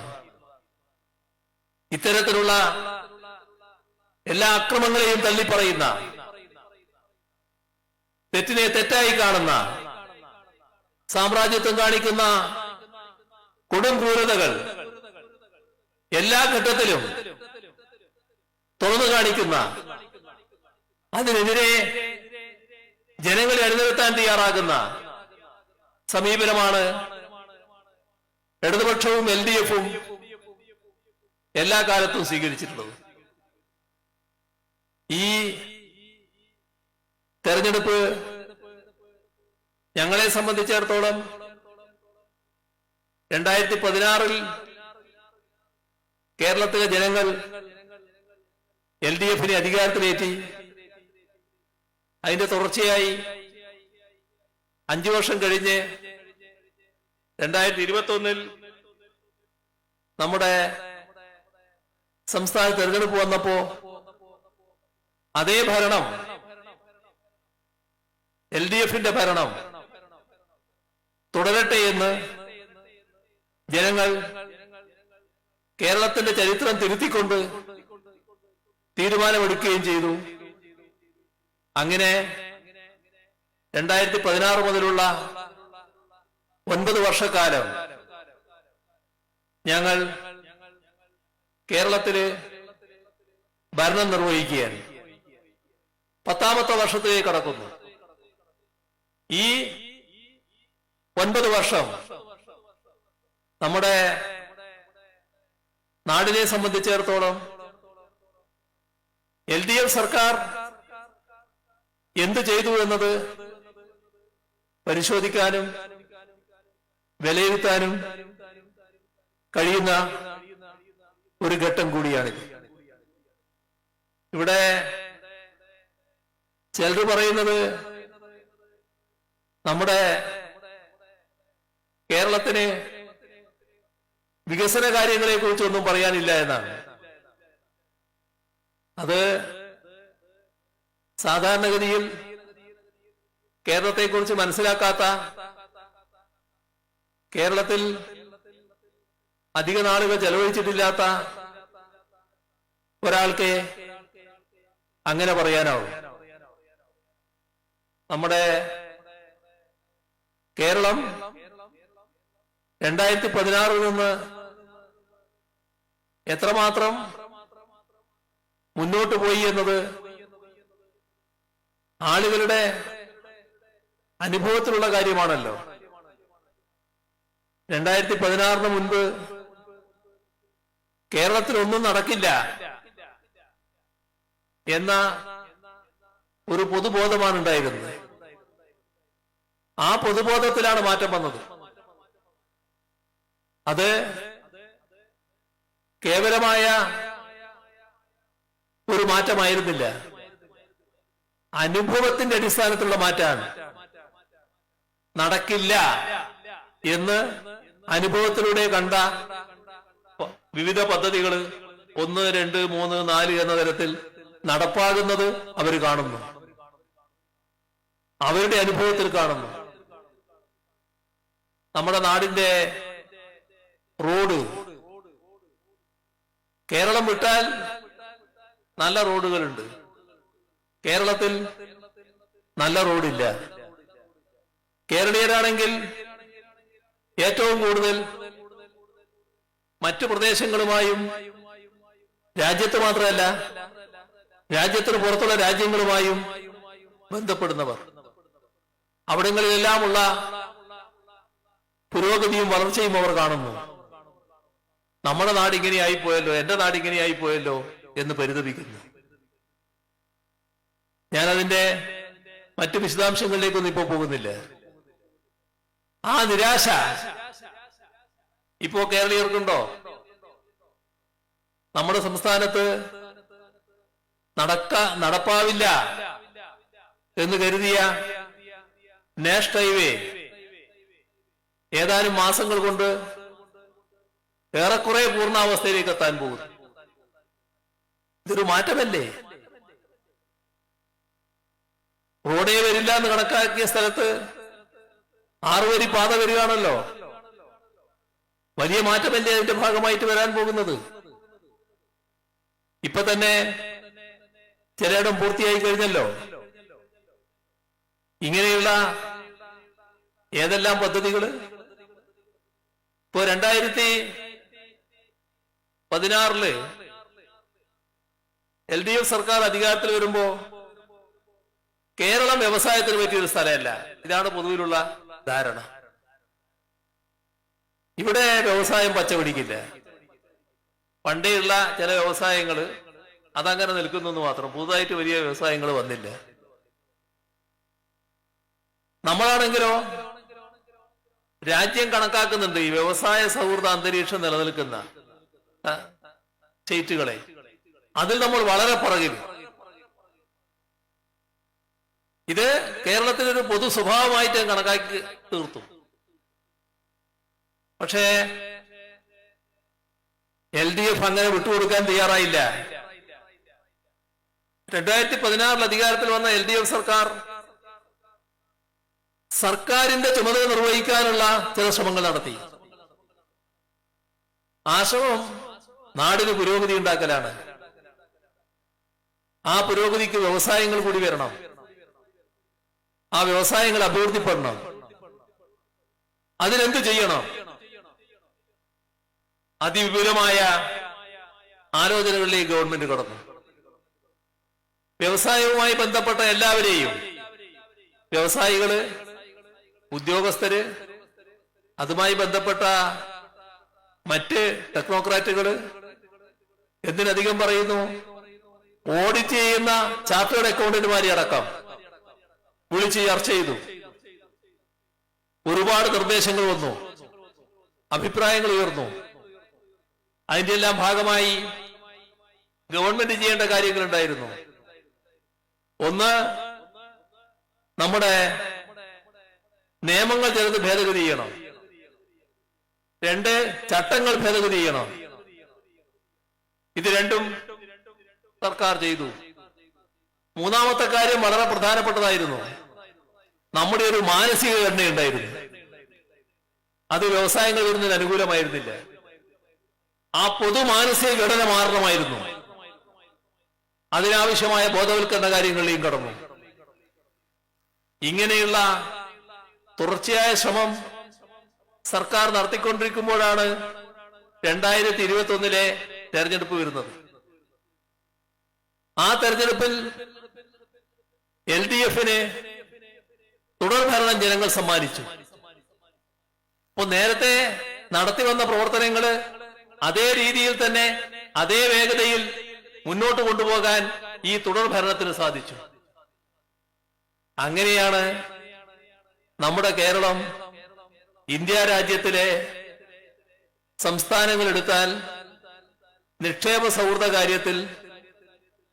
ഇത്തരത്തിലുള്ള എല്ലാ അക്രമങ്ങളെയും തള്ളിപ്പറയുന്ന, തെറ്റിനെ തെറ്റായി കാണുന്ന, സാമ്രാജ്യത്വം കാണിക്കുന്ന കൊടും ക്രൂരതകൾ എല്ലാ ഘട്ടത്തിലും തുറന്നു കാണിക്കുന്ന, അതിനെതിരെ ജനങ്ങളെ അണിനിരത്താൻ തയ്യാറാകുന്ന സമീപനമാണ് ഇടതുപക്ഷവും LDF-ഉം എല്ലാ കാലത്തും സ്വീകരിച്ചിട്ടുള്ളത്. ഈ തെരഞ്ഞെടുപ്പ് ഞങ്ങളെ സംബന്ധിച്ചിടത്തോളം 2016 കേരളത്തിലെ ജനങ്ങൾ LDF-നെ അധികാരത്തിലേറ്റി. അതിന്റെ തുടർച്ചയായി 5 വർഷം കഴിഞ്ഞ് 2021 നമ്മുടെ സംസ്ഥാന തെരഞ്ഞെടുപ്പ് വന്നപ്പോ അതേ ഭരണം, LDF-ന്റെ ഭരണം തുടരട്ടെ എന്ന് ജനങ്ങൾ കേരളത്തിന്റെ ചരിത്രം തിരുത്തിക്കൊണ്ട് തീരുമാനമെടുക്കുകയും ചെയ്തു. അങ്ങനെ 2016 മുതലുള്ള 9 വർഷക്കാലം ഞങ്ങൾ കേരളത്തില് ഭരണം നിർവഹിക്കുകയാണ്. 10ാമത്തെ വർഷത്തിലേക്ക് കടക്കുന്നു. ഈ 9 വർഷം നമ്മുടെ നാടിനെ സംബന്ധിച്ചിടത്തോളം LDF സർക്കാർ എന്ത് ചെയ്തു എന്നത് പരിശോധിക്കാനും വിലയിരുത്താനും കഴിയുന്ന ഒരു ഘട്ടം കൂടിയാണിത്. ഇവിടെ ചിലർ പറയുന്നത് നമ്മുടെ കേരളത്തിന് വികസന കാര്യങ്ങളെ കുറിച്ചൊന്നും പറയാനില്ല എന്നാണ്. അത് സാധാരണഗതിയിൽ കേരളത്തെക്കുറിച്ച് മനസ്സിലാക്കാത്ത, കേരളത്തിൽ അധിക നാളുകൾ ചെലവഴിച്ചിട്ടില്ലാത്ത ഒരാൾക്ക് അങ്ങനെ പറയാനാവും. നമ്മുടെ കേരളം 2016 നിന്ന് എത്രമാത്രം മുന്നോട്ട് പോയി എന്നത് ആളുകളുടെ അനുഭവത്തിലുള്ള കാര്യമാണല്ലോ. 2016 മുൻപ് കേരളത്തിൽ ഒന്നും നടക്കില്ല എന്ന ഒരു പൊതുബോധമാണ് ഉണ്ടായിരുന്നത്. ആ പൊതുബോധത്തിലാണ് മാറ്റം വന്നത്. അത് കേവലമായ ഒരു മാറ്റമായിരുന്നില്ല, അനുഭവത്തിന്റെ അടിസ്ഥാനത്തിലുള്ള മാറ്റമാണ്. നടക്കില്ല എന്ന് അനുഭവത്തിലൂടെ കണ്ട വിവിധ പദ്ധതികൾ 1, 2, 3, 4 എന്ന തരത്തിൽ നടപ്പാകുന്നത് അവർ കാണുന്നു, അവരുടെ അനുഭവത്തിൽ കാണുന്നു. നമ്മുടെ നാടിന്റെ റോഡ്, കേരളം വിട്ടാൽ നല്ല റോഡുകളുണ്ട്. കേരളത്തിൽ നല്ല റോഡില്ല. കേരളീയരാണെങ്കിൽ ഏറ്റവും കൂടുതൽ മറ്റു പ്രദേശങ്ങളുമായും രാജ്യത്ത് മാത്രമല്ല രാജ്യത്തിന് പുറത്തുള്ള രാജ്യങ്ങളുമായും ബന്ധപ്പെടുന്നവർ. അവിടങ്ങളിലെല്ലാമുള്ള പുരോഗതിയും വളർച്ചയും അവർ കാണുന്നു. നമ്മുടെ നാട് ഇങ്ങനെയായിപ്പോയല്ലോ, എന്റെ നാട് ഇങ്ങനെയായിപ്പോയല്ലോ എന്ന് പരിതപിക്കുന്നു. ഞാനതിന്റെ മറ്റു വിശദാംശങ്ങളിലേക്കൊന്നും ഇപ്പോ പോകുന്നില്ല. ആ നിരാശ ഇപ്പോ കേരളീയർക്കുണ്ടോ? നമ്മുടെ സംസ്ഥാനത്ത് നടപ്പാവില്ല എന്ന് കരുതിയ നാഷണൽ ഹൈവേ ഏതാനും മാസങ്ങൾ കൊണ്ട് ഏറെക്കുറെ പൂർണ്ണാവസ്ഥയിലേക്ക് എത്താൻ പോകുന്നു. ഇതൊരു മാറ്റമല്ലേ? റോഡേ വരില്ല എന്ന് കണക്കാക്കിയ സ്ഥലത്ത് 6 വരി പാത വരികയാണല്ലോ. വലിയ മാറ്റമല്ലേ അതിന്റെ ഭാഗമായിട്ട് വരാൻ പോകുന്നത്? ഇപ്പൊ തന്നെ ചിലയിടം പൂർത്തിയായി കഴിഞ്ഞല്ലോ. ഇങ്ങനെയുള്ള ഏതെല്ലാം പദ്ധതികള് ഇപ്പോ 2016 LDF സർക്കാർ അധികാരത്തിൽ വരുമ്പോ കേരളം വ്യവസായത്തിന് പറ്റിയൊരു സ്ഥലമല്ല. ഇതാണ് പൊതുവിലുള്ള ധാരണ. ഇവിടെ വ്യവസായം പച്ചപിടിക്കില്ല. പണ്ടേയുള്ള ചില വ്യവസായങ്ങള് അതങ്ങനെ നിൽക്കുന്നു മാത്രം. പുതുതായിട്ട് വലിയ വ്യവസായങ്ങൾ വന്നില്ല. നമ്മളാണെങ്കിലോ രാജ്യം കണക്കാക്കുന്നുണ്ട് ഈ വ്യവസായ സൗഹൃദ അന്തരീക്ഷം നിലനിൽക്കുന്ന സ്റ്റേറ്റുകളെ. അതിൽ നമ്മൾ വളരെ പുറകിൽ. ഇത് കേരളത്തിലൊരു പൊതു സ്വഭാവമായിട്ട് കണക്കാക്കി തീർത്തു. പക്ഷേ LDF അങ്ങനെ വിട്ടുകൊടുക്കാൻ തയ്യാറായില്ല. 2016 അധികാരത്തിൽ വന്ന LDF സർക്കാരിന്റെ ചുമതല നിർവഹിക്കാനുള്ള ചില ശ്രമങ്ങൾ നടത്തി. ആ ശ്രമം നാടിന് പുരോഗതി ഉണ്ടാക്കലാണ്. ആ പുരോഗതിക്ക് വ്യവസായങ്ങൾ കൂടി വരണം. ആ വ്യവസായങ്ങൾ അഭിവൃദ്ധിപ്പെടണം. അതിനെന്ത് ചെയ്യണം? അതിവിപുലമായ ആലോചനകളിലേക്ക് ഗവൺമെന്റ് കടന്നു. വ്യവസായവുമായി ബന്ധപ്പെട്ട എല്ലാവരെയും, വ്യവസായികള്, ഉദ്യോഗസ്ഥര്, അതുമായി ബന്ധപ്പെട്ട മറ്റ് ടെക്നോക്രാറ്റുകള്, എന്തിനധികം പറയുന്നു, ഓഡിറ്റ് ചെയ്യുന്ന ചാർട്ടേഡ് അക്കൗണ്ടന്റുമാരെ അടക്കം വിളിച്ച് ചർച്ച ചെയ്തു. ഒരുപാട് നിർദ്ദേശങ്ങൾ വന്നു, അഭിപ്രായങ്ങൾ ഉയർന്നു. അതിന്റെ എല്ലാം ഭാഗമായി ഗവൺമെന്റ് ചെയ്യേണ്ട കാര്യങ്ങൾ ഉണ്ടായിരുന്നു. ഒന്ന്, നമ്മുടെ നിയമങ്ങൾ ചിലത് ഭേദഗതി ചെയ്യണം. 2, ചട്ടങ്ങൾ ഭേദഗതി ചെയ്യണം. ഇത് രണ്ടും സർക്കാർ ചെയ്തു. മൂന്നാമത്തെ കാര്യം വളരെ പ്രധാനപ്പെട്ടതായിരുന്നു. നമ്മുടെ ഒരു മാനസിക ഘടന ഉണ്ടായിരുന്നു. അത് വ്യവസായങ്ങൾ വരുന്നതിന് അനുകൂലമായിരുന്നില്ല. ആ പൊതു മാനസിക ഘടന മാറണമായിരുന്നു. അതിനാവശ്യമായ ബോധവൽക്കരണ കാര്യങ്ങളിലേക്കും കടന്നു. ഇങ്ങനെയുള്ള തുടർച്ചയായ ശ്രമം സർക്കാർ നടത്തിക്കൊണ്ടിരിക്കുമ്പോഴാണ് 2021 തെരഞ്ഞെടുപ്പ് വരുന്നത്. ആ തെരഞ്ഞെടുപ്പിൽ LDF-ന് തുടർഭരണം ജനങ്ങൾ സമ്മാനിച്ചു. അപ്പൊ നേരത്തെ നടത്തി വന്ന പ്രവർത്തനങ്ങള് അതേ രീതിയിൽ തന്നെ അതേ വേഗതയിൽ മുന്നോട്ട് കൊണ്ടുപോകാൻ ഈ തുടർഭരണത്തിന് സാധിച്ചു. അങ്ങനെയാണ് നമ്മുടെ കേരളം ഇന്ത്യ രാജ്യത്തിലെ സംസ്ഥാനങ്ങൾ എടുത്താൽ നിക്ഷേപ സൗഹൃദ കാര്യത്തിൽ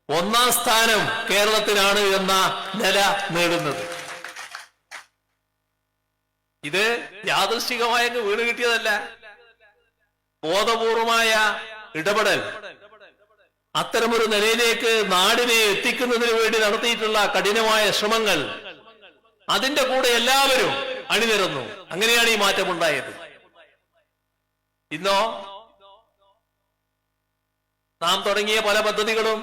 1-ാം സ്ഥാനം കേരളത്തിനാണ് എന്ന നില നേടുന്നത്. ഇത് യാദൃശ്ചികമായ വീണ് കിട്ടിയതല്ല. ബോധപൂർവമായ ഇടപെടൽ, അത്തരമൊരു നിലയിലേക്ക് നാടിനെ എത്തിക്കുന്നതിന് വേണ്ടി നടത്തിയിട്ടുള്ള കഠിനമായ ശ്രമങ്ങൾ, അതിന്റെ കൂടെ എല്ലാവരും അണിനിരന്നു. അങ്ങനെയാണ് ഈ മാറ്റമുണ്ടായത്. ഇന്നോ നാം തുടങ്ങിയ പല പദ്ധതികളും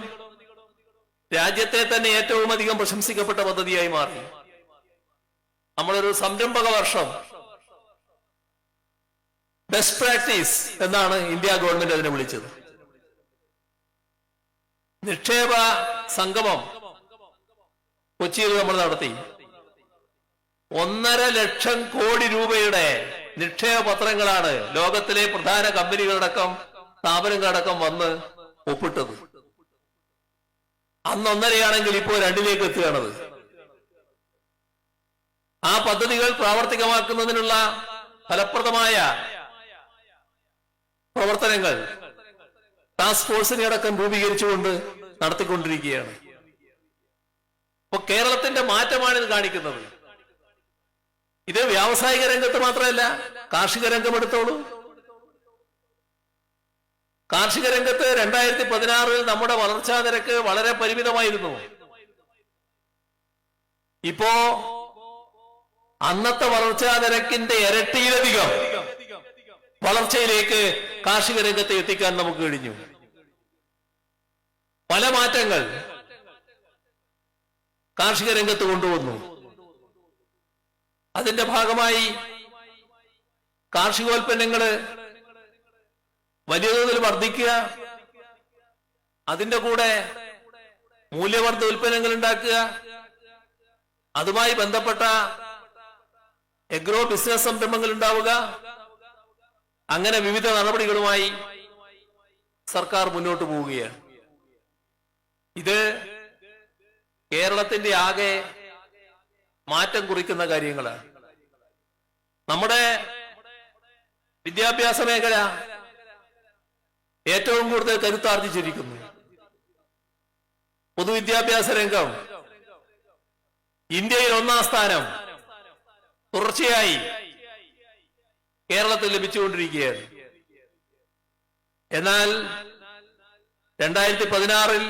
രാജ്യത്തെ തന്നെ ഏറ്റവും അധികം പ്രശംസിക്കപ്പെട്ട പദ്ധതിയായി മാറി. നമ്മളൊരു സംരംഭക വർഷം, ബെസ്റ്റ് പ്രാക്ടീസ് എന്നാണ് ഇന്ത്യ ഗവൺമെന്റ് അതിനെ വിളിച്ചത്. നിക്ഷേപ സംഗമം കൊച്ചിയിൽ നമ്മൾ നടത്തി. 1.5 ലക്ഷം കോടി രൂപയുടെ നിക്ഷേപ പത്രങ്ങളാണ് ലോകത്തിലെ പ്രധാന കമ്പനികളടക്കം സ്ഥാപനങ്ങളടക്കം വന്ന് ഒപ്പിട്ടത്. അന്ന് 1.5 ഇപ്പോൾ 2 എത്തുകയാണത്. ആ പദ്ധതികൾ പ്രാവർത്തികമാക്കുന്നതിനുള്ള ഫലപ്രദമായ പ്രവർത്തനങ്ങൾ ടാസ്ക് ഫോഴ്സിനെ അടക്കം രൂപീകരിച്ചുകൊണ്ട് നടത്തിക്കൊണ്ടിരിക്കുകയാണ്. അപ്പൊ കേരളത്തിന്റെ മാറ്റമാണ് ഇത് കാണിക്കുന്നത്. ഇത് വ്യാവസായിക രംഗത്ത് മാത്രമല്ല, കാർഷിക രംഗം എടുത്തോളൂ. കാർഷിക രംഗത്ത് 2016 നമ്മുടെ വളർച്ചാ നിരക്ക് വളരെ പരിമിതമായിരുന്നു. ഇപ്പോ അന്നത്തെ വളർച്ചാ നിരക്കിന്റെ ഇരട്ടിയിലധികം വളർച്ചയിലേക്ക് കാർഷിക രംഗത്തെ എത്തിക്കാൻ നമുക്ക് കഴിഞ്ഞു. പല മാറ്റങ്ങൾ കാർഷിക രംഗത്ത് കൊണ്ടുവന്നു. അതിന്റെ ഭാഗമായി കാർഷികോൽപ്പന്നങ്ങള് വലിയ തോതിൽ വർദ്ധിക്കുക, അതിന്റെ കൂടെ മൂല്യവർദ്ധ ഉൽപ്പന്നങ്ങൾ ഉണ്ടാക്കുക, അതുമായി ബന്ധപ്പെട്ട എഗ്രോ ബിസിനസ് സംരംഭങ്ങൾ ഉണ്ടാവുക, അങ്ങനെ വിവിധ നടപടികളുമായി സർക്കാർ മുന്നോട്ട് പോവുകയാണ്. ഇത് കേരളത്തിന്റെ ആകെ മാറ്റം കുറിക്കുന്ന കാര്യങ്ങളാണ്. നമ്മുടെ വിദ്യാഭ്യാസ മേഖല ഏറ്റവും കൂടുതൽ കരുത്താർജിച്ചിരിക്കുന്നു. പൊതുവിദ്യാഭ്യാസ രംഗം ഇന്ത്യയിൽ 1-ാം സ്ഥാനം തുടർച്ചയായി കേരളത്തിൽ ലഭിച്ചുകൊണ്ടിരിക്കുകയാണ്. എന്നാൽ 2016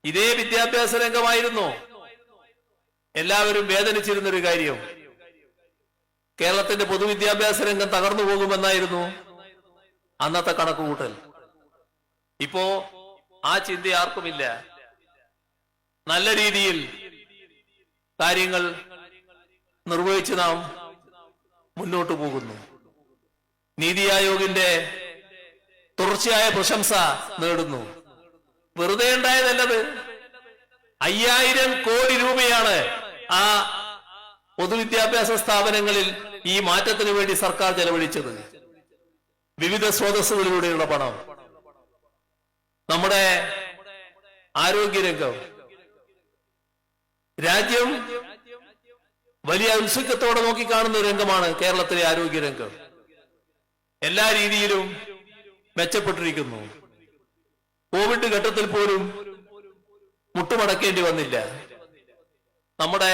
ഇതേ വിദ്യാഭ്യാസ രംഗമായിരുന്നു എല്ലാവരും വേദനിച്ചിരുന്നൊരു കാര്യം. കേരളത്തിന്റെ പൊതുവിദ്യാഭ്യാസ രംഗം തകർന്നു പോകുമെന്നായിരുന്നു അന്നത്തെ കണക്കുകൂട്ടൽ. ഇപ്പോ ആ ചിന്ത ആർക്കുമില്ല. നല്ല രീതിയിൽ കാര്യങ്ങൾ നിർവഹിച്ച് നാം മുന്നോട്ട് പോകുന്നു. നീതി ആയോഗിന്റെ തുടർച്ചയായ പ്രശംസ നേടുന്നു. വെറുതെ ഉണ്ടായതല്ലത്. 5000 കോടി രൂപയാണ് ആ പൊതുവിദ്യാഭ്യാസ സ്ഥാപനങ്ങളിൽ ഈ മാറ്റത്തിന് വേണ്ടി സർക്കാർ ചെലവഴിച്ചത്. വിവിധ സ്രോതസ്സുകളിലൂടെയുള്ള പണം. നമ്മുടെ ആരോഗ്യരംഗം, രാജ്യം വലിയ ഔത്സുക്യത്തോടെ നോക്കിക്കാണുന്ന രംഗമാണ് കേരളത്തിലെ ആരോഗ്യരംഗം. എല്ലാ രീതിയിലും മെച്ചപ്പെട്ടിരിക്കുന്നു. കോവിഡ് ഘട്ടത്തിൽ പോലും മുട്ടുമടക്കേണ്ടി വന്നില്ല. നമ്മുടെ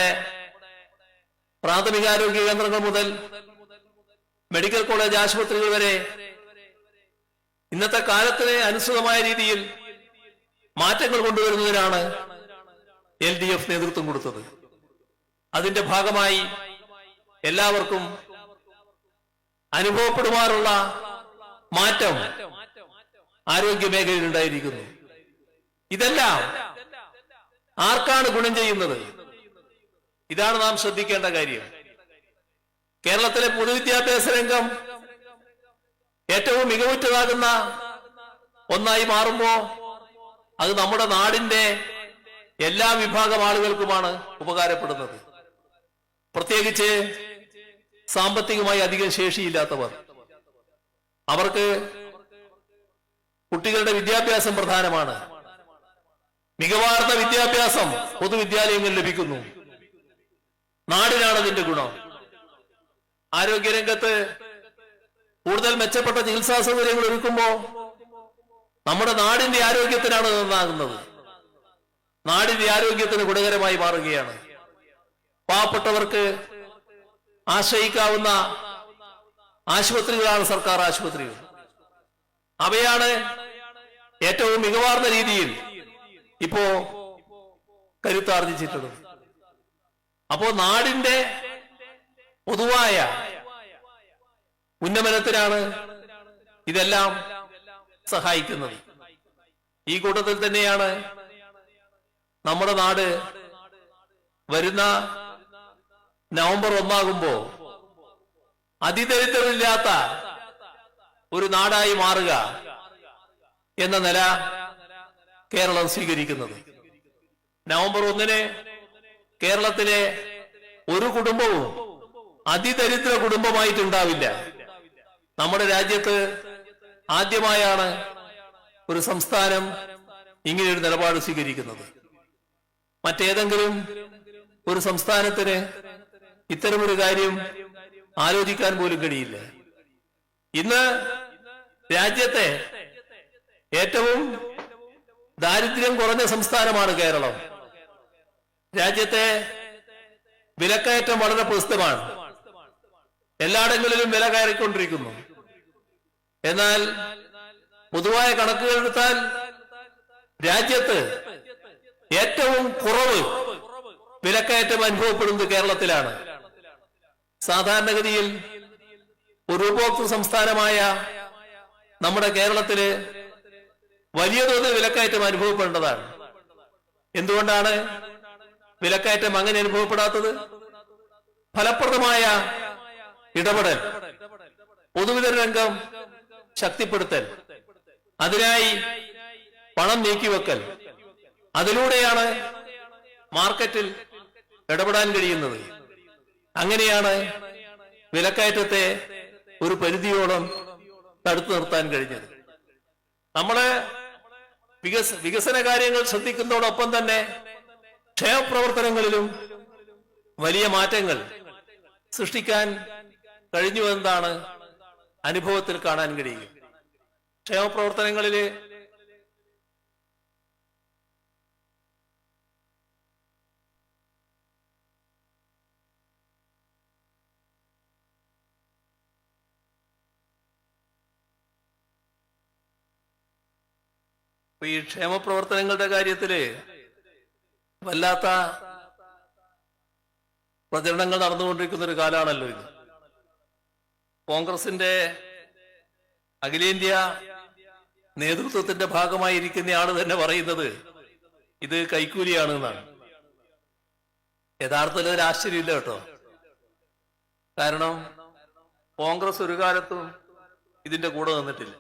പ്രാഥമികാരോഗ്യ കേന്ദ്രങ്ങൾ മുതൽ മെഡിക്കൽ കോളേജ് ആശുപത്രികൾ വരെ ഇന്നത്തെ കാലത്തിന് അനുസൃതമായ രീതിയിൽ മാറ്റങ്ങൾ കൊണ്ടുവരുന്നതിനാണ് LDF നേതൃത്വം കൊടുത്തത്. അതിന്റെ ഭാഗമായി എല്ലാവർക്കും അനുഭവപ്പെടുമാറുള്ള മാറ്റം ആരോഗ്യ മേഖലയിൽ ഉണ്ടായിരിക്കുന്നു. ഇതെല്ലാം ആർക്കാണ് ഗുണം ചെയ്യുന്നത്? ഇതാണ് നാം ശ്രദ്ധിക്കേണ്ട കാര്യം. കേരളത്തിലെ പൊതുവിദ്യാഭ്യാസ രംഗം ഏറ്റവും മികവുറ്റതാകുന്ന ഒന്നായി മാറുമ്പോ അത് നമ്മുടെ നാടിന്റെ എല്ലാ വിഭാഗം ആളുകൾക്കുമാണ് ഉപകാരപ്പെടുന്നത്. പ്രത്യേകിച്ച് സാമ്പത്തികമായി അധികം ശേഷിയില്ലാത്തവർ. അവർക്ക് കുട്ടികളുടെ വിദ്യാഭ്യാസം പ്രധാനമാണ്. മികവാർന്ന വിദ്യാഭ്യാസം പൊതുവിദ്യാലയങ്ങളിൽ ലഭിക്കുന്നു. നാടിനാണ് അതിന്റെ ഗുണം. ആരോഗ്യരംഗത്ത് കൂടുതൽ മെച്ചപ്പെട്ട ചികിത്സാ സൗകര്യങ്ങൾ ഒരുക്കുമ്പോ നമ്മുടെ നാടിന്റെ ആരോഗ്യത്തിനാണ് നന്നാകുന്നത്. നാടിന്റെ ആരോഗ്യത്തിന് ഗുണകരമായി മാറുകയാണ്. പാവപ്പെട്ടവർക്ക് ആശ്രയിക്കാവുന്ന ആശുപത്രികളാണ് സർക്കാർ ആശുപത്രികൾ. അവയാണ് ഏറ്റവും മികവാർന്ന രീതിയിൽ ഇപ്പോ കരുത്താർജിച്ചിട്ടുള്ളത്. അപ്പോ നാടിന്റെ പൊതുവായ ഉന്നമനത്തിനാണ് ഇതെല്ലാം സഹായിക്കുന്നത്. ഈ കൂട്ടത്തിൽ തന്നെയാണ് നമ്മുടെ നാട് വരുന്ന നവംബർ 1 അതിദരിദ്രമില്ലാത്ത ഒരു നാടായി മാറുക എന്ന നില കേരളം സ്വീകരിക്കുന്നത്. നവംബർ 1 കേരളത്തിലെ ഒരു കുടുംബവും അതിദരിദ്ര കുടുംബമായിട്ടുണ്ടാവില്ല. നമ്മുടെ രാജ്യത്ത് ആദ്യമായാണ് ഒരു സംസ്ഥാനം ഇങ്ങനെയൊരു നിലപാട് സ്വീകരിക്കുന്നത്. മറ്റേതെങ്കിലും ഒരു സംസ്ഥാനത്തിന് ഇത്തരമൊരു കാര്യം ആലോചിക്കാൻ പോലും കഴിയില്ല. ഇന്ന് രാജ്യത്തെ ഏറ്റവും ദാരിദ്ര്യം കുറഞ്ഞ സംസ്ഥാനമാണ് കേരളം. രാജ്യത്തെ വിലക്കയറ്റം വളരെ പ്രസിദ്ധമാണ്. എല്ലായിടങ്ങളിലും വില കയറിക്കൊണ്ടിരിക്കുന്നു. എന്നാൽ പൊതുവായ കണക്കുകൾ എടുത്താൽ രാജ്യത്ത് ഏറ്റവും കുറവ് വിലക്കയറ്റം അനുഭവപ്പെടുന്നത് കേരളത്തിലാണ്. സാധാരണഗതിയിൽ ഒരു ഉപഭോക്തൃ സംസ്ഥാനമായ നമ്മുടെ കേരളത്തില് വലിയ തോതിൽ വിലക്കയറ്റം അനുഭവപ്പെടേണ്ടതാണ്. എന്തുകൊണ്ടാണ് വിലക്കയറ്റം അങ്ങനെ അനുഭവപ്പെടാത്തത്? ഫലപ്രദമായ ഇടപെടൽ, പൊതുവിതരണ രംഗം ശക്തിപ്പെടുത്തൽ, അതിനായി പണം നീക്കിവെക്കൽ, അതിലൂടെയാണ് മാർക്കറ്റിൽ ഇടപെടാൻ കഴിയുന്നത്. അങ്ങനെയാണ് വിലക്കയറ്റത്തെ ഒരു പരിധിയോളം തടുത്തു നിർത്താൻ കഴിഞ്ഞത്. നമ്മള് വികസന കാര്യങ്ങൾ ശ്രദ്ധിക്കുന്നതോടൊപ്പം തന്നെ ക്ഷേമപ്രവർത്തനങ്ങളിലും വലിയ മാറ്റങ്ങൾ സൃഷ്ടിക്കാൻ കഴിഞ്ഞു എന്നതാണ് അനുഭവത്തിൽ കാണാൻ കഴിയും. ക്ഷേമപ്രവർത്തനങ്ങളില് ഈ ക്ഷേമപ്രവർത്തനങ്ങളുടെ കാര്യത്തില് വല്ലാത്ത പ്രചരണങ്ങൾ നടന്നുകൊണ്ടിരിക്കുന്ന ഒരു കാലമാണല്ലോ ഇത്. കോൺഗ്രസിന്റെ അഖിലേന്ത്യാ നേതൃത്വത്തിന്റെ ഭാഗമായിരിക്കുന്ന ആള് തന്നെ പറയുന്നത് ഇത് കൈക്കൂലിയാണ് എന്നാണ്. യഥാർത്ഥത്തിൽ ഒരു ആശ്ചര്യമില്ല കേട്ടോ. കാരണം കോൺഗ്രസ് ഒരു കാലത്തും ഇതിന്റെ കൂടെ നിന്നിട്ടില്ല.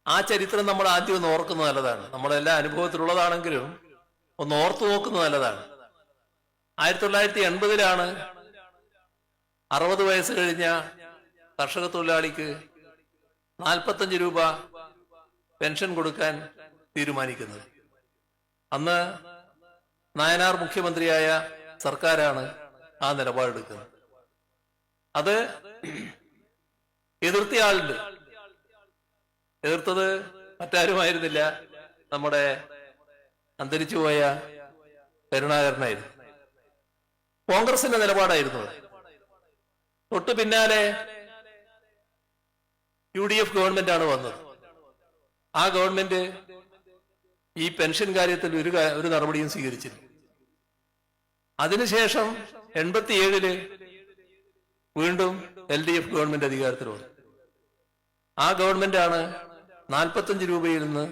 ആ ചരിത്രം നമ്മൾ ആദ്യം ഒന്ന് ഓർക്കുന്നത് നല്ലതാണ്. നമ്മളെല്ലാ അനുഭവത്തിലുള്ളതാണെങ്കിലും ഒന്ന് ഓർത്തു നോക്കുന്നത് നല്ലതാണ്. 1980 60 വയസ്സ് കഴിഞ്ഞ കർഷക തൊഴിലാളിക്ക് 45 രൂപ പെൻഷൻ കൊടുക്കാൻ തീരുമാനിക്കുന്നത്. അന്ന് നായനാർ മുഖ്യമന്ത്രിയായ സർക്കാരാണ് ആ നിലപാടെടുക്കുന്നത്. അത് എതിർത്ത ആളുണ്ട്. എതിർത്തത് മറ്റാരുമായിരുന്നില്ല, നമ്മുടെ അന്തരിച്ചുപോയ കരുണാകരനായിരുന്നു. കോൺഗ്രസിന്റെ നിലപാടായിരുന്നു. തൊട്ടു പിന്നാലെ UDF ഗവൺമെന്റ് ആണ് വന്നത്. ആ ഗവൺമെന്റ് ഈ പെൻഷൻ കാര്യത്തിൽ ഒരു നടപടിയും സ്വീകരിച്ചില്ല. അതിനുശേഷം 87 വീണ്ടും LDF ഗവൺമെന്റ് അധികാരത്തിൽ വന്നു. ആ ഗവൺമെന്റാണ് 45 രൂപയിൽ നിന്ന്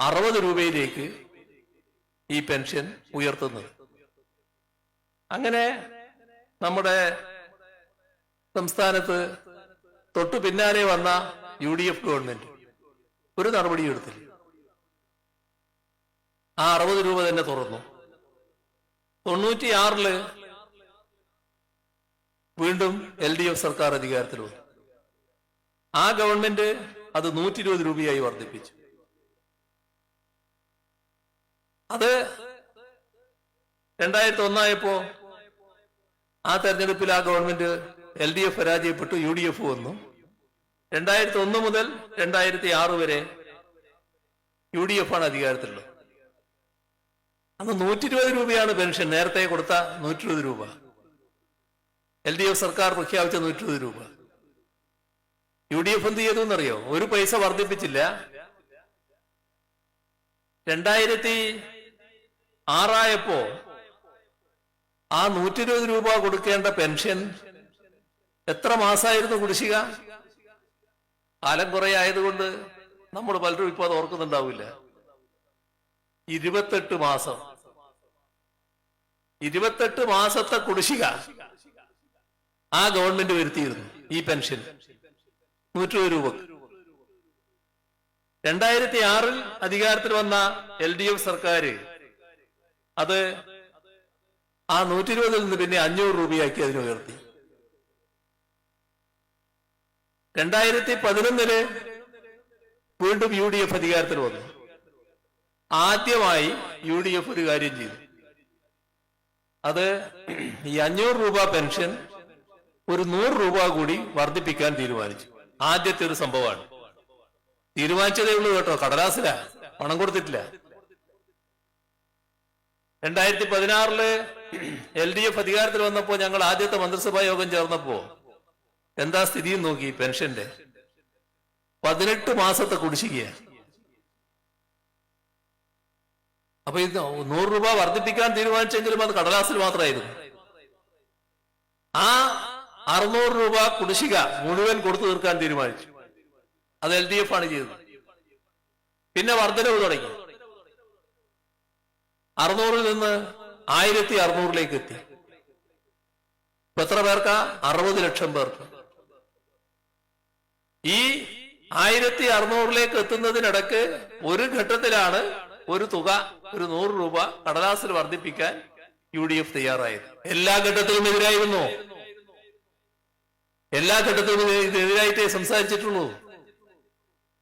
60 രൂപയിലേക്ക് ഈ പെൻഷൻ ഉയർത്തുന്നത്. അങ്ങനെ നമ്മുടെ സംസ്ഥാനത്ത് തൊട്ടു പിന്നാലെ വന്ന UDF ഗവൺമെന്റ് ഒരു നടപടി എടുത്തില്ല. ആ 60 രൂപ തന്നെ തുറന്നു. 96 വീണ്ടും LDF സർക്കാർ അധികാരത്തിൽ വന്നു. ആ ഗവൺമെന്റ് അത് 120 രൂപയായി വർദ്ധിപ്പിച്ചു. അത് 2001 ആ തെരഞ്ഞെടുപ്പിൽ ആ ഗവൺമെന്റ് LDF പരാജയപ്പെട്ടു, UDF വന്നു. 2001 മുതൽ 2006 വരെ UDF ആണ് അധികാരത്തിലുള്ളത്. അന്ന് 120 രൂപയാണ് പെൻഷൻ. നേരത്തെ കൊടുത്ത 120 രൂപ, LDF സർക്കാർ പ്രഖ്യാപിച്ച 120 രൂപ. UDF എന്ത് ചെയ്തു എന്നറിയോ? ഒരു പൈസ വർദ്ധിപ്പിച്ചില്ല. 2006 ആ 120 രൂപ കൊടുക്കേണ്ട പെൻഷൻ എത്ര മാസമായിരുന്നു കുടിശ്ശിക? കാലം കുറെ ആയതുകൊണ്ട് നമ്മൾ പലരും ഇപ്പൊ അത് ഓർക്കുന്നുണ്ടാവില്ല. 28 മാസം 28 മാസത്തെ കുടിശ്ശിക ആ ഗവൺമെന്റ് വരുത്തിയിരുന്നു ഈ പെൻഷൻ 120 രൂപ. 2006 അധികാരത്തിൽ വന്ന LDF സർക്കാർ അത് ആ 120 നിന്ന് പിന്നെ 500 രൂപയാക്കി അതിന് ഉയർത്തി. 2011 വീണ്ടും UDF അധികാരത്തിൽ വന്നു. ആദ്യമായി UDF ഒരു കാര്യം ചെയ്തു. അത് ഈ 500 രൂപ പെൻഷൻ ഒരു 100 രൂപ കൂടി വർദ്ധിപ്പിക്കാൻ തീരുമാനിച്ചു. ആദ്യത്തെ ഒരു സംഭവമാണ്. തീരുമാനിച്ചതേ ഉള്ളൂ കേട്ടോ, കടലാസില, പണം കൊടുത്തിട്ടില്ല. 2016 LDF അധികാരത്തിൽ വന്നപ്പോ ഞങ്ങൾ ആദ്യത്തെ മന്ത്രിസഭാ യോഗം ചേർന്നപ്പോ എന്താ സ്ഥിതി നോക്കി, പെൻഷന്റെ 18 മാസത്തെ കുടിശ്ശിക. അപ്പൊ ഇത് 100 രൂപ വർദ്ധിപ്പിക്കാൻ തീരുമാനിച്ചെങ്കിലും അത് കടലാസിൽ മാത്രമായിരുന്നു. ആ 600 രൂപ കുടിശ്ശിക മുഴുവൻ കൊടുത്തു തീർക്കാൻ തീരുമാനിച്ചു. അത് LDF ആണ് ചെയ്തത്. പിന്നെ വർധനവ് തുടങ്ങി. 600 നിന്ന് 1600 എത്തി. എത്ര പേർക്കാ? 60 ലക്ഷം പേർക്ക്. ഈ 1600 എത്തുന്നതിനിടക്ക് ഒരു ഘട്ടത്തിലാണ് ഒരു തുക, ഒരു 100 രൂപ കടലാസിൽ വർദ്ധിപ്പിക്കാൻ UDF തയ്യാറായത്. എല്ലാ ഘട്ടത്തിലും എതിരായിരുന്നു. എല്ലാ ഘട്ടത്തിലും ഇതിനെതിരായിട്ടേ സംസാരിച്ചിട്ടുള്ളൂ.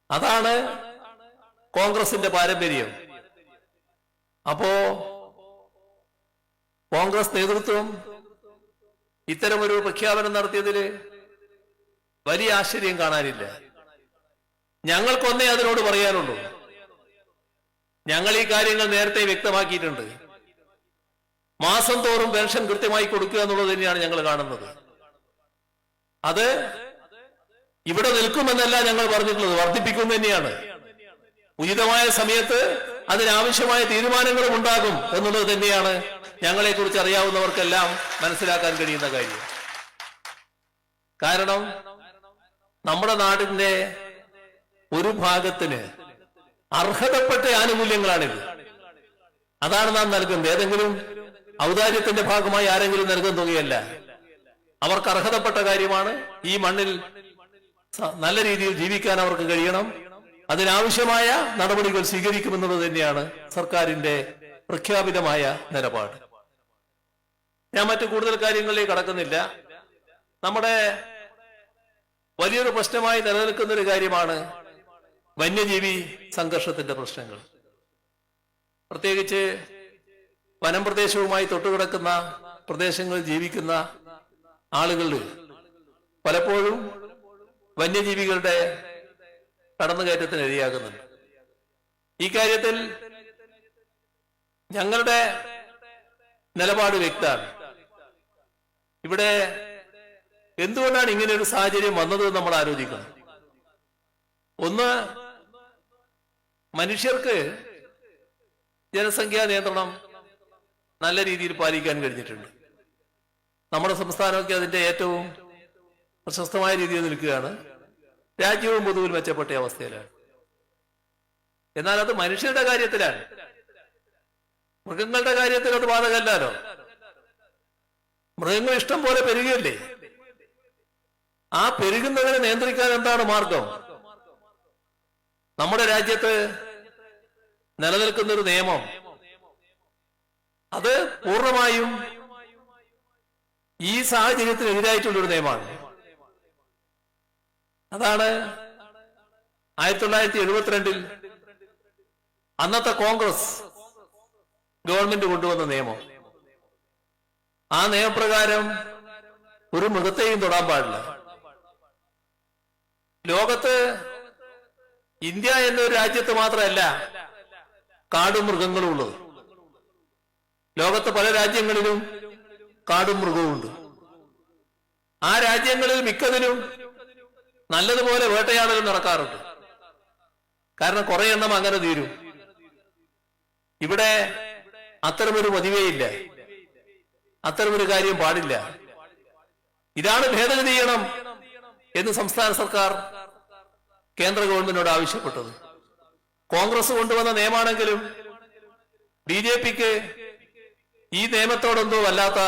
അതാണ് കോൺഗ്രസിന്റെ പാരമ്പര്യം. അപ്പോ കോൺഗ്രസ് നേതൃത്വം ഇത്തരമൊരു പ്രഖ്യാപനം നടത്തിയതില് വലിയ ആശ്ചര്യം കാണാനില്ല. ഞങ്ങൾക്കൊന്നേ അതിനോട് പറയാനുള്ളൂ. ഞങ്ങൾ ഈ കാര്യങ്ങൾ നേരത്തെ വ്യക്തമാക്കിയിട്ടുണ്ട്. മാസം തോറും പെൻഷൻ കൃത്യമായി കൊടുക്കുക എന്നുള്ളത് തന്നെയാണ് ഞങ്ങൾ കാണുന്നത്. അത് ഇവിടെ നിൽക്കുമെന്നല്ല ഞങ്ങൾ പറഞ്ഞിട്ടുള്ളത്, വർദ്ധിപ്പിക്കും തന്നെയാണ്. ഉചിതമായ സമയത്ത് അതിനാവശ്യമായ തീരുമാനങ്ങളും ഉണ്ടാകും എന്നുള്ളത് തന്നെയാണ് ഞങ്ങളെ കുറിച്ച് അറിയാവുന്നവർക്കെല്ലാം മനസ്സിലാക്കാൻ കഴിയുന്ന കാര്യം. കാരണം നമ്മുടെ നാടിന്റെ ഒരു ഭാഗത്തിന് അർഹതപ്പെട്ട ആനുകൂല്യങ്ങളാണിത്. അതാണ് നാം നൽകുന്നത്. ഏതെങ്കിലും ഔദാര്യത്തിന്റെ ഭാഗമായി ആരെങ്കിലും നൽകുന്ന തുകയല്ല. അവർക്ക് അർഹതപ്പെട്ട കാര്യമാണ്. ഈ മണ്ണിൽ നല്ല രീതിയിൽ ജീവിക്കാൻ അവർക്ക് കഴിയണം. അതിനാവശ്യമായ നടപടികൾ സ്വീകരിക്കുമെന്നുള്ളത് തന്നെയാണ് സർക്കാരിന്റെ പ്രഖ്യാപിതമായ നിലപാട്. ഞാൻ മറ്റു കൂടുതൽ കാര്യങ്ങളിലേക്ക് കടക്കുന്നില്ല. നമ്മുടെ വലിയൊരു പ്രശ്നമായി നിലനിൽക്കുന്ന ഒരു കാര്യമാണ് വന്യജീവി സംഘർഷത്തിന്റെ പ്രശ്നങ്ങൾ. പ്രത്യേകിച്ച് വനം പ്രദേശവുമായി തൊട്ടുകിടക്കുന്ന പ്രദേശങ്ങളിൽ ജീവിക്കുന്ന ആളുകളിൽ പലപ്പോഴും വന്യജീവികളുടെ കടന്നുകയറ്റത്തിന് ഇരയാകുന്നുണ്ട്. ഈ കാര്യത്തിൽ ഞങ്ങളുടെ നിലപാട് വ്യക്തമാണ്. ഇവിടെ എന്തുകൊണ്ടാണ് ഇങ്ങനെ ഒരു സാഹചര്യം വന്നത് എന്ന് നമ്മൾ ആലോചിക്കണം. ഒന്ന്, മനുഷ്യർക്ക് ജനസംഖ്യാ നിയന്ത്രണം നല്ല രീതിയിൽ പാലിക്കാൻ കഴിഞ്ഞിട്ടുണ്ട്. നമ്മുടെ സംസ്ഥാനമൊക്കെ അതിന്റെ ഏറ്റവും പ്രശസ്തമായ രീതിയിൽ നിൽക്കുകയാണ്. രാജ്യവും പൊതുവിൽ മെച്ചപ്പെട്ട അവസ്ഥയിലാണ്. എന്നാൽ അത് മനുഷ്യരുടെ കാര്യത്തിലാണ്. മൃഗങ്ങളുടെ കാര്യത്തിൽ അത് ബാധകമല്ലല്ലോ. മൃഗങ്ങൾ ഇഷ്ടം പോലെ പെരുകയല്ലേ. ആ പെരുകുന്നതിനെ നിയന്ത്രിക്കാൻ എന്താണ് മാർഗം? നമ്മുടെ രാജ്യത്ത് നിലനിൽക്കുന്ന ഒരു നിയമം, അത് പൂർണ്ണമായും ഈ സാഹചര്യത്തിനെതിരായിട്ടുള്ളൊരു നിയമമാണ്. അതാണ് 1972 അന്നത്തെ കോൺഗ്രസ് ഗവൺമെന്റ് കൊണ്ടുവന്ന നിയമം. ആ നിയമപ്രകാരം ഒരു മൃഗത്തെയും തൊടാൻ പാടില്ല. ലോകത്ത് ഇന്ത്യ എന്നൊരു രാജ്യത്ത് മാത്രമല്ല കാടും മൃഗങ്ങളും ഉള്ളത്. ലോകത്ത് പല രാജ്യങ്ങളിലും കാടും മൃഗവും ഉണ്ട്. ആ രാജ്യങ്ങളിൽ മിക്കതിലും നല്ലതുപോലെ വേട്ടയാടലും നടക്കാറുണ്ട്. കാരണം കുറെ എണ്ണം അങ്ങനെ തീരും. ഇവിടെ അത്തരമൊരു പതിവേയില്ല. അത്തരമൊരു കാര്യം പാടില്ല. ഇതാണ് ഭേദഗതി ചെയ്യണം എന്ന് സംസ്ഥാന സർക്കാർ കേന്ദ്ര ഗവൺമെന്റിനോട് ആവശ്യപ്പെട്ടത്. കോൺഗ്രസ് കൊണ്ടുവന്ന നിയമമാണെങ്കിലും BJPക്ക് ഈ നിയമത്തോടെന്തോ വല്ലാത്ത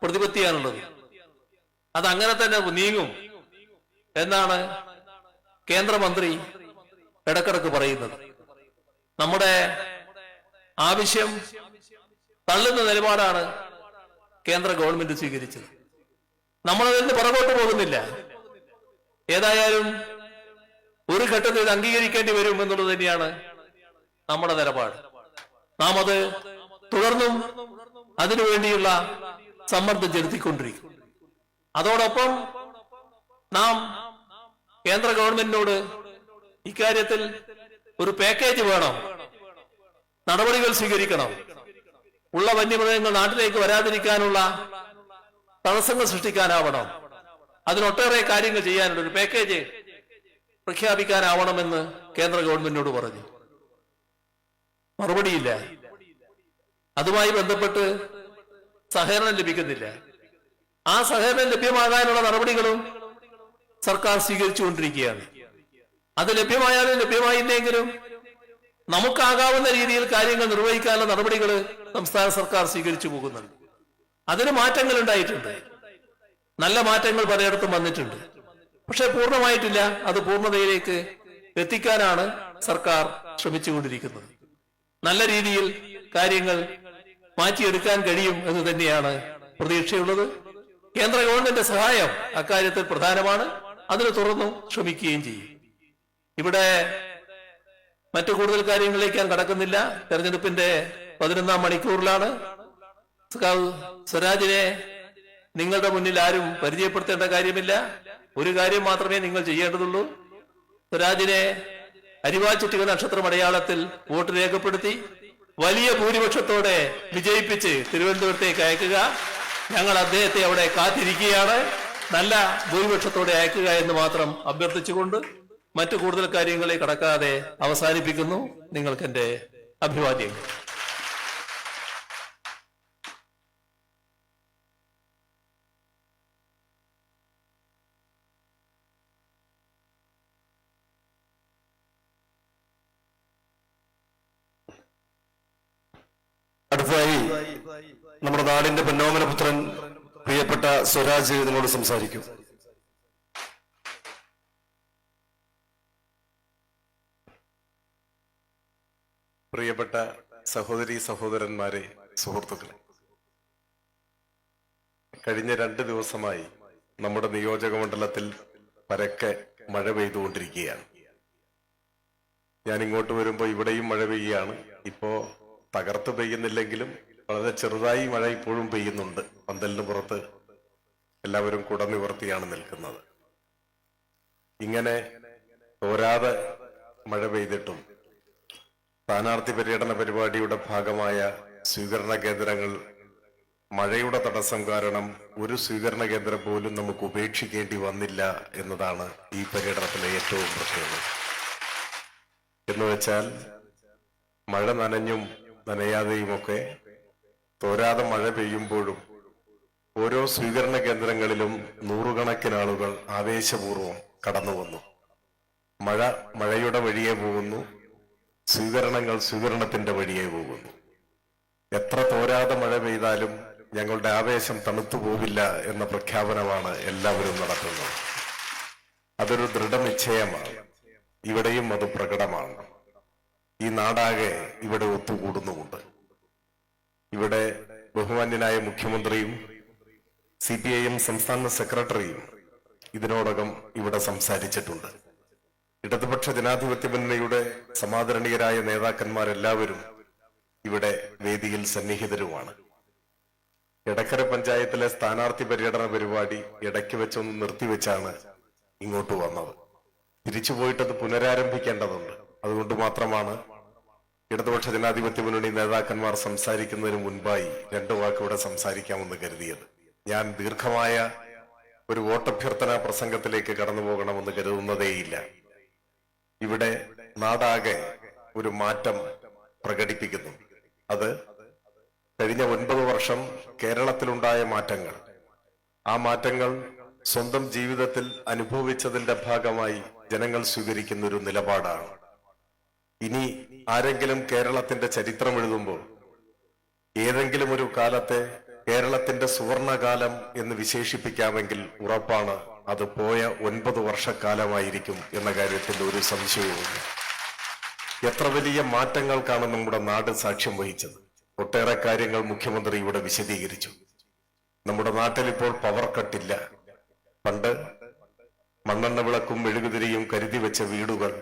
പ്രതിപത്തിയാണുള്ളത്. അതങ്ങനെ തന്നെ നീങ്ങും എന്നാണ് കേന്ദ്രമന്ത്രി ഇടക്കിടക്ക് പറയുന്നത്. നമ്മുടെ ആവശ്യം തള്ളുന്ന നിലപാടാണ് കേന്ദ്ര ഗവൺമെന്റ് സ്വീകരിച്ചത്. നമ്മളതിൽ നിന്ന് പുറകോട്ട് പോകുന്നില്ല. ഏതായാലും ഒരു ഘട്ടത്തിൽ ഇത് അംഗീകരിക്കേണ്ടി വരും എന്നുള്ളത് തന്നെയാണ് നമ്മുടെ നിലപാട്. നാം അത് തുടർന്നും അതിനുവേണ്ടിയുള്ള സമ്മർദ്ദം ചെലുത്തിക്കൊണ്ടിരിക്കും. അതോടൊപ്പം നാം കേന്ദ്ര ഗവൺമെന്റിനോട് ഇക്കാര്യത്തിൽ ഒരു പാക്കേജ് വേണം, നടപടികൾ സ്വീകരിക്കണം, ഉള്ള വന്യമൃഗങ്ങൾ നാട്ടിലേക്ക് വരാതിരിക്കാനുള്ള തടസ്സങ്ങൾ സൃഷ്ടിക്കാനാവണം, അതിനൊട്ടേറെ കാര്യങ്ങൾ ചെയ്യാനുള്ള ഒരു പാക്കേജ് പ്രഖ്യാപിക്കാനാവണമെന്ന് കേന്ദ്ര ഗവൺമെന്റിനോട് പറഞ്ഞു. മറുപടിയില്ല. അതുമായി ബന്ധപ്പെട്ട് സഹകരണം ലഭിക്കുന്നില്ല. ആ സഹകരണം ലഭ്യമാകാനുള്ള നടപടികളും സർക്കാർ സ്വീകരിച്ചുകൊണ്ടിരിക്കുകയാണ്. അത് ലഭ്യമായാലും ലഭ്യമായില്ലെങ്കിലും നമുക്കാകാവുന്ന രീതിയിൽ കാര്യങ്ങൾ നിർവഹിക്കാനുള്ള നടപടികൾ സംസ്ഥാന സർക്കാർ സ്വീകരിച്ചു പോകുന്നുണ്ട്. അതിന് മാറ്റങ്ങൾ ഉണ്ടായിട്ടുണ്ട്, നല്ല മാറ്റങ്ങൾ പലയിടത്തും വന്നിട്ടുണ്ട്. പക്ഷെ പൂർണ്ണമായിട്ടില്ല. അത് പൂർണ്ണതയിലേക്ക് എത്തിക്കാനാണ് സർക്കാർ ശ്രമിച്ചുകൊണ്ടിരിക്കുന്നത്. നല്ല രീതിയിൽ കാര്യങ്ങൾ മാറ്റിയെടുക്കാൻ കഴിയും എന്ന് തന്നെയാണ് പ്രതീക്ഷയുള്ളത്. കേന്ദ്ര ഗവൺമെന്റ് സഹായം അക്കാര്യത്തിൽ പ്രധാനമാണ്. അതിന് തുറന്നു ശ്രമിക്കുകയും ചെയ്യും. ഇവിടെ മറ്റു കൂടുതൽ കാര്യങ്ങളിലേക്ക് ഞാൻ കടക്കുന്നില്ല. തെരഞ്ഞെടുപ്പിന്റെ 11ാം മണിക്കൂറിലാണ്. സ്വരാജിനെ നിങ്ങളുടെ മുന്നിൽ ആരും പരിചയപ്പെടുത്തേണ്ട കാര്യമില്ല. ഒരു കാര്യം മാത്രമേ നിങ്ങൾ ചെയ്യേണ്ടതുള്ളൂ. സ്വരാജിനെ അരിവാചുറ്റിക നക്ഷത്രം അടയാളത്തിൽ വോട്ട് രേഖപ്പെടുത്തി വലിയ ഭൂരിപക്ഷത്തോടെ വിജയിപ്പിച്ച് തിരുവനന്തപുരത്തേക്ക് അയക്കുക. ഞങ്ങൾ അദ്ദേഹത്തെ അവിടെ കാത്തിരിക്കുകയാണ്. നല്ല ഭൂരിപക്ഷത്തോടെ അയക്കുക എന്ന് മാത്രം അഭ്യർത്ഥിച്ചുകൊണ്ട് മറ്റു കൂടുതൽ കാര്യങ്ങളിലേക്ക് കടക്കാതെ അവസാനിപ്പിക്കുന്നു. നിങ്ങൾക്ക് എന്റെ അഭിവാദ്യങ്ങൾ. അടുത്തതായി നമ്മുടെ നാടിന്റെ പൊന്നോമനപുത്രൻ പ്രിയപ്പെട്ട സ്വരാജ് നിങ്ങളോട് സംസാരിക്കും. പ്രിയപ്പെട്ട സഹോദരീ സഹോദരന്മാരെ, സുഹൃത്തുക്കളെ, കഴിഞ്ഞ 2 ദിവസമായി നമ്മുടെ നിയോജക മണ്ഡലത്തിൽ പരക്കെ മഴ പെയ്തുകൊണ്ടിരിക്കുകയാണ്. ഞാൻ ഇങ്ങോട്ട് വരുമ്പോൾ ഇവിടെയും മഴ പെയ്യുകയാണ്. ഇപ്പോ തകർത്ത് പെയ്യുന്നില്ലെങ്കിലും വളരെ ചെറുതായി മഴ ഇപ്പോഴും പെയ്യുന്നുണ്ട്. പന്തലിന് പുറത്ത് എല്ലാവരും കുട നിവർത്തിയാണ് നിൽക്കുന്നത്. ഇങ്ങനെ തോരാതെ മഴ പെയ്തിട്ടും സ്ഥാനാർത്ഥി പര്യടന പരിപാടിയുടെ ഭാഗമായ സ്വീകരണ കേന്ദ്രങ്ങൾ മഴയുടെ തടസ്സം കാരണം ഒരു സ്വീകരണ കേന്ദ്രം പോലും നമുക്ക് ഉപേക്ഷിക്കേണ്ടി വന്നില്ല എന്നതാണ് ഈ പര്യടനത്തിലെ ഏറ്റവും പ്രത്യേകത. എന്ന് വെച്ചാൽ മഴ നനഞ്ഞും നനയാതെയുമൊക്കെ തോരാതെ മഴ പെയ്യുമ്പോഴും ഓരോ സ്വീകരണ കേന്ദ്രങ്ങളിലും നൂറുകണക്കിന് ആളുകൾ ആവേശപൂർവ്വം കടന്നു വന്നു. മഴ മഴയുടെ വഴിയെ പോകുന്നു, സ്വീകരണങ്ങൾ സ്വീകരണത്തിന്റെ വഴിയെ പോകുന്നു. എത്ര തോരാതെ മഴ പെയ്താലും ഞങ്ങളുടെ ആവേശം തണുത്തു പോവില്ല എന്ന പ്രഖ്യാപനമാണ് എല്ലാവരും നടത്തുന്നത്. അതൊരു ദൃഢനിശ്ചയമാണ്. ഇവിടെയും അത് പ്രകടമാണ്. ഈ നാടാകെ ഇവിടെ ഒത്തുകൂടുന്നുമുണ്ട്. ഇവിടെ ബഹുമാന്യനായ മുഖ്യമന്ത്രിയും CPIM സംസ്ഥാന സെക്രട്ടറിയും ഇതിനോടകം ഇവിടെ സംസാരിച്ചിട്ടുണ്ട്. ഇടതുപക്ഷ ജനാധിപത്യ മുന്നണിയുടെ സമാദരണീയരായ നേതാക്കന്മാരെല്ലാവരും ഇവിടെ വേദിയിൽ സന്നിഹിതരുമാണ്. എടക്കര പഞ്ചായത്തിലെ സ്ഥാനാർത്ഥി പര്യടന പരിപാടി ഇടയ്ക്ക് വെച്ചൊന്ന് നിർത്തിവെച്ചാണ് ഇങ്ങോട്ട് വന്നത്. തിരിച്ചുപോയിട്ടത് പുനരാരംഭിക്കേണ്ടതുണ്ട്. അതുകൊണ്ട് മാത്രമാണ് ഇടതുപക്ഷ ജനാധിപത്യ മുന്നണി നേതാക്കന്മാർ സംസാരിക്കുന്നതിന് മുൻപായി 2 വാക്കിവിടെ സംസാരിക്കാമെന്ന് കരുതിയത്. ഞാൻ ദീർഘമായ ഒരു വോട്ടഭ്യർത്ഥന പ്രസംഗത്തിലേക്ക് കടന്നു പോകണമെന്ന് കരുതുന്നതേയില്ല. ഇവിടെ നാടാകെ ഒരു മാറ്റം പ്രകടിപ്പിക്കുന്നു. അത് കഴിഞ്ഞ 9 വർഷം കേരളത്തിലുണ്ടായ മാറ്റങ്ങൾ. ആ മാറ്റങ്ങൾ സ്വന്തം ജീവിതത്തിൽ അനുഭവിച്ചതിന്റെ ഭാഗമായി ജനങ്ങൾ സ്വീകരിക്കുന്ന ഒരു നിലപാടാണ്. ഇനി ആരെങ്കിലും കേരളത്തിന്റെ ചരിത്രം എഴുതുമ്പോൾ ഏതെങ്കിലും ഒരു കാലത്തെ കേരളത്തിന്റെ സുവർണകാലം എന്ന് വിശേഷിപ്പിക്കാമെങ്കിൽ ഉറപ്പാണ് അത് പോയ 9 വർഷക്കാലമായിരിക്കും എന്ന കാര്യത്തിൽ ഒരു സംശയവുമില്ല. എത്ര വലിയ മാറ്റങ്ങൾക്കാണ് നമ്മുടെ നാട് സാക്ഷ്യം വഹിച്ചത്. ഒട്ടേറെ കാര്യങ്ങൾ മുഖ്യമന്ത്രി ഇവിടെ വിശദീകരിച്ചു. നമ്മുടെ നാട്ടിൽ ഇപ്പോൾ പവർ കട്ടില്ല. പണ്ട് മണ്ണെണ്ണ വിളക്കും മെഴുകുതിരിയും കരുതി വെച്ച വീടുകൾ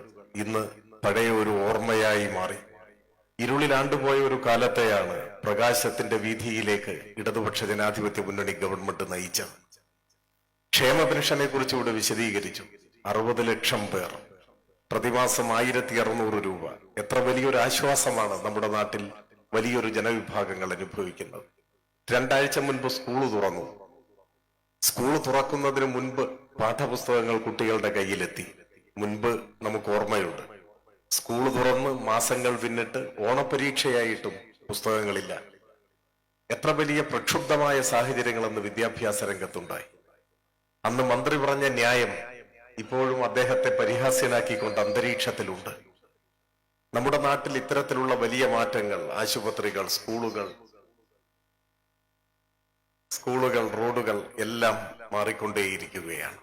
ഇന്ന് പഴയ ഒരു ഓർമ്മയായി മാറി. ഇരുളിലാണ്ടുപോയ ഒരു കാലത്തെയാണ് പ്രകാശത്തിന്റെ വീതിയിലേക്ക് ഇടതുപക്ഷ ജനാധിപത്യ മുന്നണി ഗവൺമെന്റ് നയിച്ചത്. ക്ഷേമ പെൻഷനെ കുറിച്ച് ഇവിടെ വിശദീകരിച്ചു. 60 ലക്ഷം പേർ, പ്രതിമാസം 1600 രൂപ. എത്ര വലിയൊരു ആശ്വാസമാണ് നമ്മുടെ നാട്ടിൽ വലിയൊരു ജനവിഭാഗങ്ങൾ അനുഭവിക്കുന്നത്. 2 ആഴ്ച മുൻപ് സ്കൂൾ തുറന്നു. സ്കൂൾ തുറക്കുന്നതിന് മുൻപ് പാഠപുസ്തകങ്ങൾ കുട്ടികളുടെ കയ്യിലെത്തി. മുൻപ് നമുക്ക് ഓർമ്മയുണ്ട്, സ്കൂൾ തുറന്ന് മാസങ്ങൾ പിന്നിട്ട് ഓണപരീക്ഷയായിട്ടും പുസ്തകങ്ങളില്ല. എത്ര വലിയ പ്രക്ഷുബ്ധമായ സാഹചര്യങ്ങൾ അന്ന് വിദ്യാഭ്യാസ രംഗത്തുണ്ടായി. അന്ന് മന്ത്രി പറഞ്ഞ ന്യായം ഇപ്പോഴും അദ്ദേഹത്തെ പരിഹാസ്യനാക്കിക്കൊണ്ട് അന്തരീക്ഷത്തിലുണ്ട്. നമ്മുടെ നാട്ടിൽ ഇത്തരത്തിലുള്ള വലിയ മാറ്റങ്ങൾ, ആശുപത്രികൾ, സ്കൂളുകൾ, റോഡുകൾ എല്ലാം മാറിക്കൊണ്ടേയിരിക്കുകയാണ്.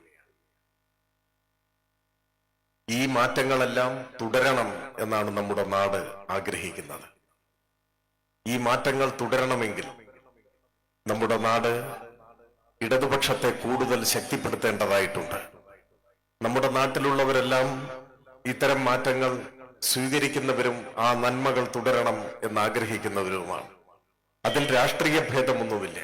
ഈ മാറ്റങ്ങളെല്ലാം തുടരണം എന്നാണ് നമ്മുടെ നാട് ആഗ്രഹിക്കുന്നത്. ഈ മാറ്റങ്ങൾ തുടരണമെങ്കിൽ നമ്മുടെ നാട് ഇടതുപക്ഷത്തെ കൂടുതൽ ശക്തിപ്പെടുത്തേണ്ടതായിട്ടുണ്ട്. നമ്മുടെ നാട്ടിലുള്ളവരെല്ലാം ഇത്തരം മാറ്റങ്ങൾ സ്വീകരിക്കുന്നവരും ആ നന്മകൾ തുടരണം എന്ന് ആഗ്രഹിക്കുന്നവരുമാണ്. അതിൽ രാഷ്ട്രീയ ഭേദമൊന്നുമില്ല.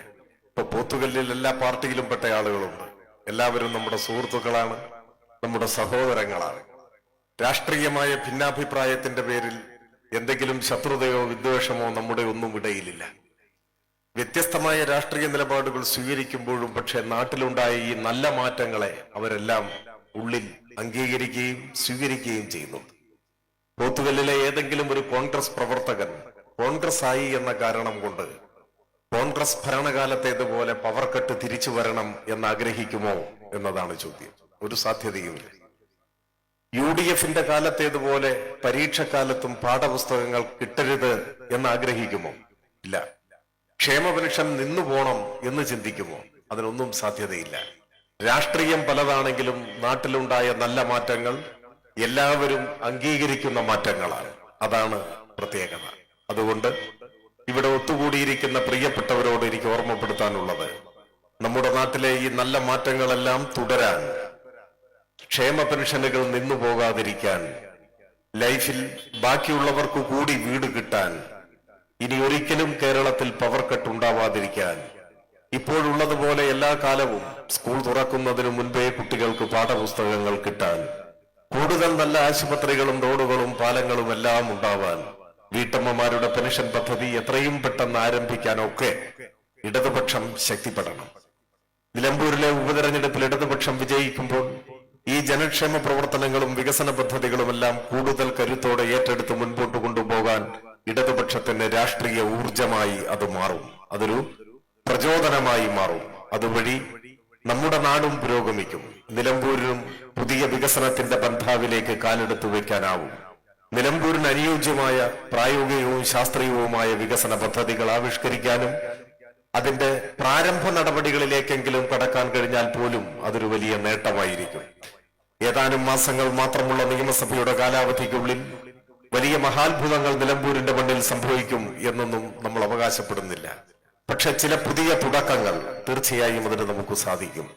ഇപ്പൊ പോത്തുകല്ലിൽ എല്ലാ പാർട്ടിയിലും പെട്ട ആളുകളുണ്ട്. എല്ലാവരും നമ്മുടെ സുഹൃത്തുക്കളാണ്, നമ്മുടെ സഹോദരങ്ങളാണ്. രാഷ്ട്രീയമായ ഭിന്നാഭിപ്രായത്തിന്റെ പേരിൽ എന്തെങ്കിലും ശത്രുതയോ വിദ്വേഷമോ നമ്മുടെ ഒന്നും ഇടയിലില്ല. വ്യത്യസ്തമായ രാഷ്ട്രീയ നിലപാടുകൾ സ്വീകരിക്കുമ്പോഴും പക്ഷെ നാട്ടിലുണ്ടായ ഈ നല്ല മാറ്റങ്ങളെ അവരെല്ലാം ഉള്ളിൽ അംഗീകരിക്കുകയും സ്വീകരിക്കുകയും ചെയ്യുന്നുണ്ട്. പോത്തുകല്ലിലെ ഏതെങ്കിലും ഒരു കോൺഗ്രസ് പ്രവർത്തകൻ കോൺഗ്രസ് ആയി എന്ന കാരണം കൊണ്ട് കോൺഗ്രസ് ഭരണകാലത്തേതുപോലെ പവർ കട്ട് തിരിച്ചു വരണം എന്ന് ആഗ്രഹിക്കുമോ എന്നതാണ് ചോദ്യം. ഒരു സാധ്യതയുമില്ല. UDF കാലത്തേതുപോലെ പരീക്ഷക്കാലത്തും പാഠപുസ്തകങ്ങൾ കിട്ടരുത് എന്ന് ആഗ്രഹിക്കുമോ? ഇല്ല. ക്ഷേമ പെൻഷൻ നിന്നു പോണം എന്ന് ചിന്തിക്കുമോ? അതിനൊന്നും സാധ്യതയില്ല. രാഷ്ട്രീയം പലതാണെങ്കിലും നാട്ടിലുണ്ടായ നല്ല മാറ്റങ്ങൾ എല്ലാവരും അംഗീകരിക്കുന്ന മാറ്റങ്ങളാണ്. അതാണ് പ്രത്യേകത. അതുകൊണ്ട് ഇവിടെ ഒത്തുകൂടിയിരിക്കുന്ന പ്രിയപ്പെട്ടവരോട് എനിക്ക് ഓർമ്മപ്പെടുത്താനുള്ളത്, നമ്മുടെ നാട്ടിലെ ഈ നല്ല മാറ്റങ്ങളെല്ലാം തുടരാൻ, ക്ഷേമ പെൻഷനുകൾ നിന്നു പോകാതിരിക്കാൻ, ലൈഫിൽ ബാക്കിയുള്ളവർക്ക് കൂടി വീട് കിട്ടാൻ, ഇനി ഒരിക്കലും കേരളത്തിൽ പവർ കട്ട് ഉണ്ടാവാതിരിക്കാൻ, ഇപ്പോഴുള്ളതുപോലെ എല്ലാ കാലവും സ്കൂൾ തുറക്കുന്നതിന് മുൻപേ കുട്ടികൾക്ക് പാഠപുസ്തകങ്ങൾ കിട്ടാൻ, കൂടുതൽ നല്ല ആശുപത്രികളും റോഡുകളും പാലങ്ങളും എല്ലാം ഉണ്ടാവാൻ, വീട്ടമ്മമാരുടെ പെൻഷൻ പദ്ധതി എത്രയും പെട്ടെന്ന് ആരംഭിക്കാനൊക്കെ ഇടതുപക്ഷം ശക്തിപ്പെടണം. നിലമ്പൂരിലെ ഉപതെരഞ്ഞെടുപ്പിൽ ഇടതുപക്ഷം വിജയിക്കുമ്പോൾ ഈ ജനക്ഷേമ പ്രവർത്തനങ്ങളും വികസന പദ്ധതികളുമെല്ലാം കൂടുതൽ കരുത്തോടെ ഏറ്റെടുത്ത് മുൻപോട്ട് കൊണ്ടുപോകാൻ ഇടതുപക്ഷത്തിന്റെ രാഷ്ട്രീയ ഊർജമായി അത് മാറും. അതൊരു പ്രചോദനമായി മാറും. അതുവഴി നമ്മുടെ നാടും പുരോഗമിക്കും. നിലമ്പൂരിനും പുതിയ വികസനത്തിന്റെ ബന്ധാവിലേക്ക് കാലെടുത്തു വയ്ക്കാനാവും. നിലമ്പൂരിന് അനുയോജ്യമായ പ്രായോഗികവും ശാസ്ത്രീയവുമായ വികസന പദ്ധതികൾ ആവിഷ്കരിക്കാനും അതിന്റെ പ്രാരംഭ നടപടികളിലേക്കെങ്കിലും കടക്കാൻ കഴിഞ്ഞാൽ പോലും അതൊരു വലിയ നേട്ടമായിരിക്കും. ഏതാനും മാസങ്ങൾ മാത്രമുള്ള നിയമസഭയുടെ കാലാവധിക്കുള്ളിൽ വലിയ മഹാത്ഭുതങ്ങൾ നിലമ്പൂരിന്റെ മണ്ണിൽ സംഭവിക്കും എന്നൊന്നും നമ്മൾ അവകാശപ്പെടുന്നില്ല. പക്ഷെ ചില പുതിയ തുടക്കങ്ങൾ തീർച്ചയായും അതിന് നമുക്ക് സാധിക്കും.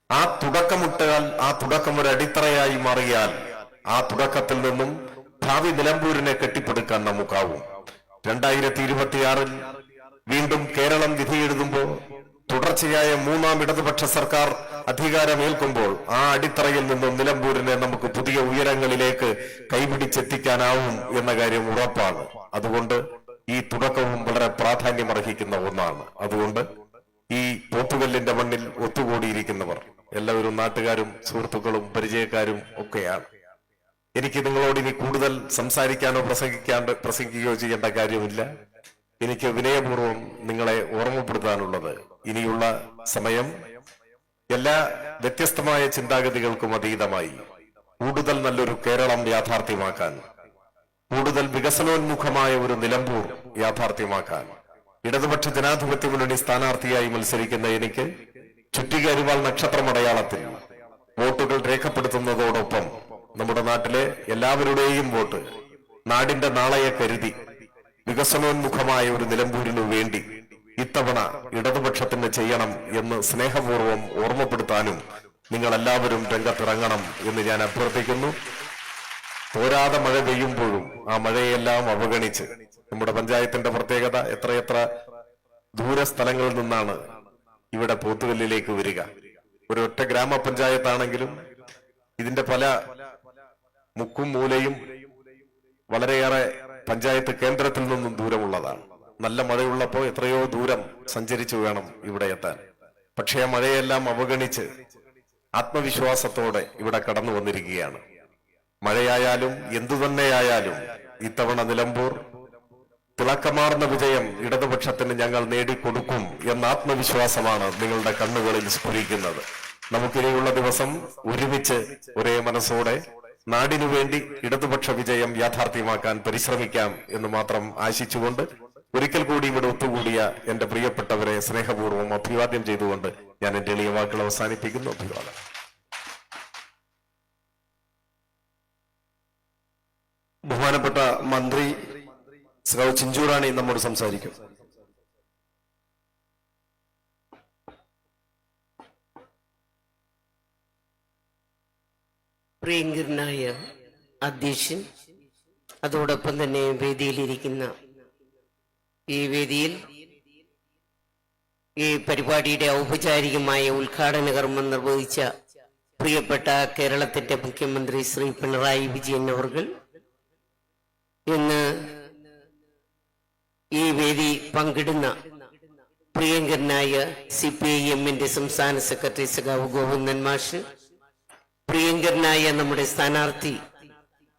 ആ തുടക്കമിട്ടാൽ, ആ തുടക്കം ഒരു അടിത്തറയായി മാറിയാൽ, ആ തുടക്കത്തിൽ നിന്നും ഭാവി നിലമ്പൂരിനെ കെട്ടിപ്പടുക്കാൻ നമുക്കാവും. 2026 വീണ്ടും കേരളം വിധിയെഴുതുമ്പോൾ, തുടർച്ചയായ 3ാം ഇടതുപക്ഷ സർക്കാർ അധികാരമേൽക്കുമ്പോൾ ആ അടിത്തറയിൽ നിന്നും നിലമ്പൂരിനെ നമുക്ക് പുതിയ ഉയരങ്ങളിലേക്ക് കൈപിടിച്ചെത്തിക്കാനാവും എന്ന കാര്യം ഉറപ്പാണ്. അതുകൊണ്ട് ഈ തുടക്കവും വളരെ പ്രാധാന്യമർഹിക്കുന്ന ഒന്നാണ്. അതുകൊണ്ട് ഈ പോത്തുകല്ലിന്റെ മണ്ണിൽ ഒത്തുകൂടിയിരിക്കുന്നവർ എല്ലാവരും നാട്ടുകാരും സുഹൃത്തുക്കളും പരിചയക്കാരും ഒക്കെയാണ്. എനിക്ക് നിങ്ങളോട് ഇനി കൂടുതൽ സംസാരിക്കാനോ പ്രസംഗിക്കുകയോ ചെയ്യേണ്ട കാര്യമില്ല. എനിക്ക് വിനയപൂർവ്വം നിങ്ങളെ ഓർമ്മപ്പെടുത്താനുള്ളത്, ഇനിയുള്ള സമയം എല്ലാ വ്യത്യസ്തമായ ചിന്താഗതികൾക്കും അതീതമായി കൂടുതൽ നല്ലൊരു കേരളം യാഥാർത്ഥ്യമാക്കാൻ കൂടുതൽ വികസനോന്മുഖമായ ഒരു നിലമ്പൂർ യാഥാർത്ഥ്യമാക്കാൻ ഇടതുപക്ഷ ജനാധിപത്യ മുന്നണി സ്ഥാനാർത്ഥിയായി മത്സരിക്കുന്ന എനിക്ക് ചുറ്റിക അരിവാൾ നക്ഷത്രമടയാളത്തിൽ വോട്ടുകൾ രേഖപ്പെടുത്തുന്നതോടൊപ്പം നമ്മുടെ നാട്ടിലെ എല്ലാവരുടെയും വോട്ട് നാടിന്റെ നാളെയെ കരുതി വികസനോന്മുഖമായ ഒരു നിലമ്പൂരിനു വേണ്ടി ഇത്തവണ ഇടതുപക്ഷത്തിന് ചെയ്യണം എന്ന് സ്നേഹപൂർവ്വം ഓർമ്മപ്പെടുത്താനും നിങ്ങൾ എല്ലാവരും രംഗത്തിറങ്ങണം എന്ന് ഞാൻ അഭ്യർത്ഥിക്കുന്നു. തോരാതെ മഴ പെയ്യുമ്പോഴും ആ മഴയെല്ലാം അവഗണിച്ച് നമ്മുടെ പഞ്ചായത്തിന്റെ പ്രത്യേകത എത്രയെത്ര ദൂരസ്ഥലങ്ങളിൽ നിന്നാണ് ഇവിടെ പോത്തുകല്ലിലേക്ക് വരിക. ഒരു ഒറ്റ ഗ്രാമപഞ്ചായത്താണെങ്കിലും ഇതിന്റെ പല മുക്കും മൂലയും വളരെയേറെ പഞ്ചായത്ത് കേന്ദ്രത്തിൽ നിന്നും ദൂരമുള്ളതാണ്. നല്ല മഴയുള്ളപ്പോൾ എത്രയോ ദൂരം സഞ്ചരിച്ചു വേണം ഇവിടെ എത്താൻ. പക്ഷേ ആ മഴയെല്ലാം അവഗണിച്ച് ആത്മവിശ്വാസത്തോടെ ഇവിടെ കടന്നു വന്നിരിക്കുകയാണ്. മഴയായാലും എന്തു തന്നെയായാലും ഇത്തവണ നിലമ്പൂർ തിളക്കമാർന്ന വിജയം ഇടതുപക്ഷത്തിന് ഞങ്ങൾ നേടിക്കൊടുക്കും എന്ന ആത്മവിശ്വാസമാണ് നിങ്ങളുടെ കണ്ണുകളിൽ സ്ഫുരിക്കുന്നത്. നമുക്കിനിയുള്ള ദിവസം ഒരുമിച്ച് ഒരേ മനസ്സോടെ നാടിനു വേണ്ടി ഇടതുപക്ഷ വിജയം യാഥാർത്ഥ്യമാക്കാൻ പരിശ്രമിക്കാം എന്ന് മാത്രം ആശിച്ചുകൊണ്ട് ഒരിക്കൽ കൂടി ഇവിടെ ഒത്തുകൂടിയ എന്റെ പ്രിയപ്പെട്ടവരെ സ്നേഹപൂർവ്വം അഭിവാദ്യം ചെയ്തുകൊണ്ട് ഞാൻ എന്റെ എളിയ വാക്കുകൾ അവസാനിപ്പിക്കുന്നു. അഭിവാദം. ബഹുമാനപ്പെട്ട മന്ത്രി സഖാവ് ചിഞ്ചൂറാണി നമ്മോട് സംസാരിക്കും. പ്രിയങ്കരനായ അധ്യക്ഷൻ, അതോടൊപ്പം തന്നെ വേദിയിലിരിക്കുന്ന ഈ വേദിയിൽ ഈ പരിപാടിയുടെ ഔപചാരികമായ ഉദ്ഘാടന കർമ്മം നിർവഹിച്ച പ്രിയപ്പെട്ട കേരളത്തിന്റെ മുഖ്യമന്ത്രി ശ്രീ പിണറായി വിജയൻ അവർകൾ, ഇന്ന് ഈ വേദി പങ്കിടുന്ന പ്രിയങ്കരനായ CPIM-ന്റെ സംസ്ഥാന സെക്രട്ടറി സഖാവ് ഗോവിന്ദൻ മാഷ്, പ്രിയങ്കരനായ നമ്മുടെ സ്ഥാനാർത്ഥി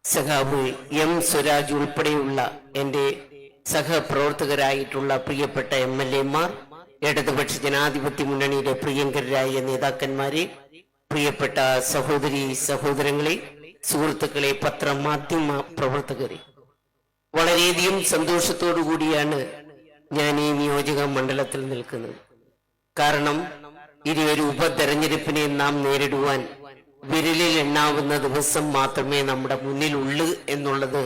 സഖാവ് M സ്വരാജ് ഉൾപ്പെടെയുള്ള എന്റെ സഹപ്രവർത്തകരായിട്ടുള്ള പ്രിയപ്പെട്ട MLA-മാർ, ഇടതുപക്ഷ ജനാധിപത്യ മുന്നണിയുടെ പ്രിയങ്കരായ നേതാക്കന്മാരെ, പ്രിയപ്പെട്ട സഹോദരി സഹോദരങ്ങളെ, സുഹൃത്തുക്കളെ, പത്രമാധ്യമ പ്രവർത്തകരെ, വളരെയധികം സന്തോഷത്തോടു കൂടിയാണ് ഞാൻ ഈ നിയോജക മണ്ഡലത്തിൽ നിൽക്കുന്നത്. കാരണം ഇനി ഒരു ഉപതെരഞ്ഞെടുപ്പിനെ നാം നേരിടുവാൻ വിരലിൽ എണ്ണാവുന്ന ദിവസം മാത്രമേ നമ്മുടെ മുന്നിലുള്ളൂ എന്നുള്ളത്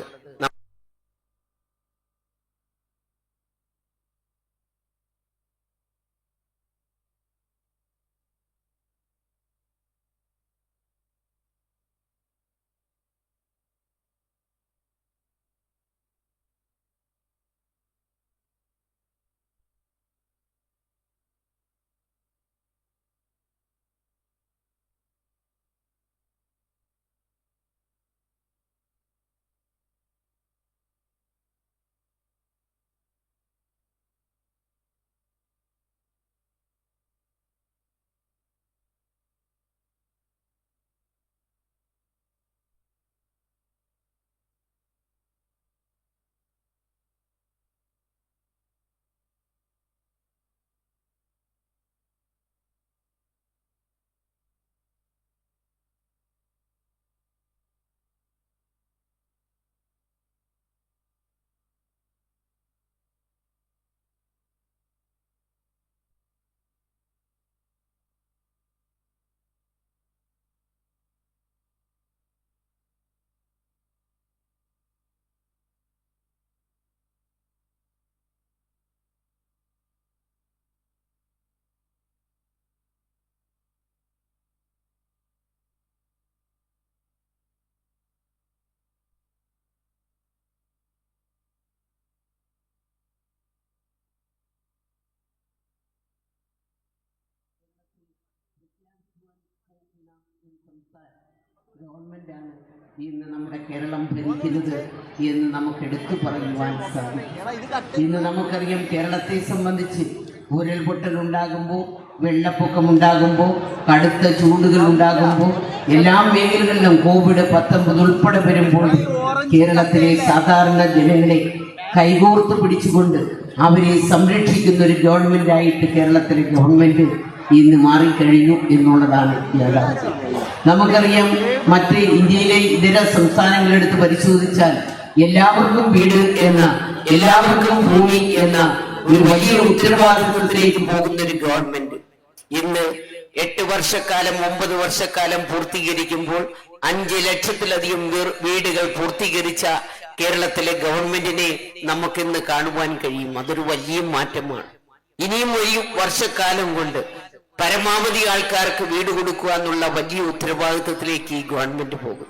ഗവൺമെന്റാണ് ഇന്ന് നമ്മുടെ കേരളം ഭരിക്കുന്നത് എന്ന് നമുക്ക് എടുത്തു പറയുവാൻ സാധിക്കും. ഇന്ന് നമുക്കറിയാം, കേരളത്തെ സംബന്ധിച്ച് ഉരുൾപൊട്ടൽ ഉണ്ടാകുമ്പോൾ, വെള്ളപ്പൊക്കം ഉണ്ടാകുമ്പോൾ, കടുത്ത ചൂടുകൾ ഉണ്ടാകുമ്പോൾ, എല്ലാ മേഖലകളിലും COVID-19 ഉൾപ്പെടെ വരുമ്പോൾ കേരളത്തിലെ സാധാരണ ജനങ്ങളെ കൈകോർത്ത് പിടിച്ചുകൊണ്ട് അവരെ സംരക്ഷിക്കുന്ന ഒരു ഗവൺമെന്റായിട്ട് കേരളത്തിലെ ഗവൺമെന്റ് ഇന്ന് മാറിക്കഴിഞ്ഞു എന്നുള്ളതാണ് യാഥാർത്ഥ്യം. നമുക്കറിയാം, മറ്റ് ഇന്ത്യയിലെ ഇതര സംസ്ഥാനങ്ങളെടുത്ത് പരിശോധിച്ചാൽ എല്ലാവർക്കും വീട് എന്ന, എല്ലാവർക്കും ഭൂമി എന്ന ഒരു വലിയ ഉത്തരവാദിത്വത്തിലേക്ക് പോകുന്ന ഒരു ഗവൺമെന്റ് ഇന്ന് 8 വർഷക്കാലം 9 വർഷക്കാലം പൂർത്തീകരിക്കുമ്പോൾ 5 ലക്ഷത്തിലധികം വീടുകൾ പൂർത്തീകരിച്ച കേരളത്തിലെ ഗവൺമെന്റിനെ നമുക്കിന്ന് കാണുവാൻ കഴിയും. അതൊരു വലിയ മാറ്റമാണ്. ഇനിയും ഒരു വർഷക്കാലം കൊണ്ട് പരമാവധി ആൾക്കാർക്ക് വീട് കൊടുക്കുക എന്നുള്ള വലിയ ഉത്തരവാദിത്വത്തിലേക്ക് ഈ ഗവൺമെന്റ് പോകും.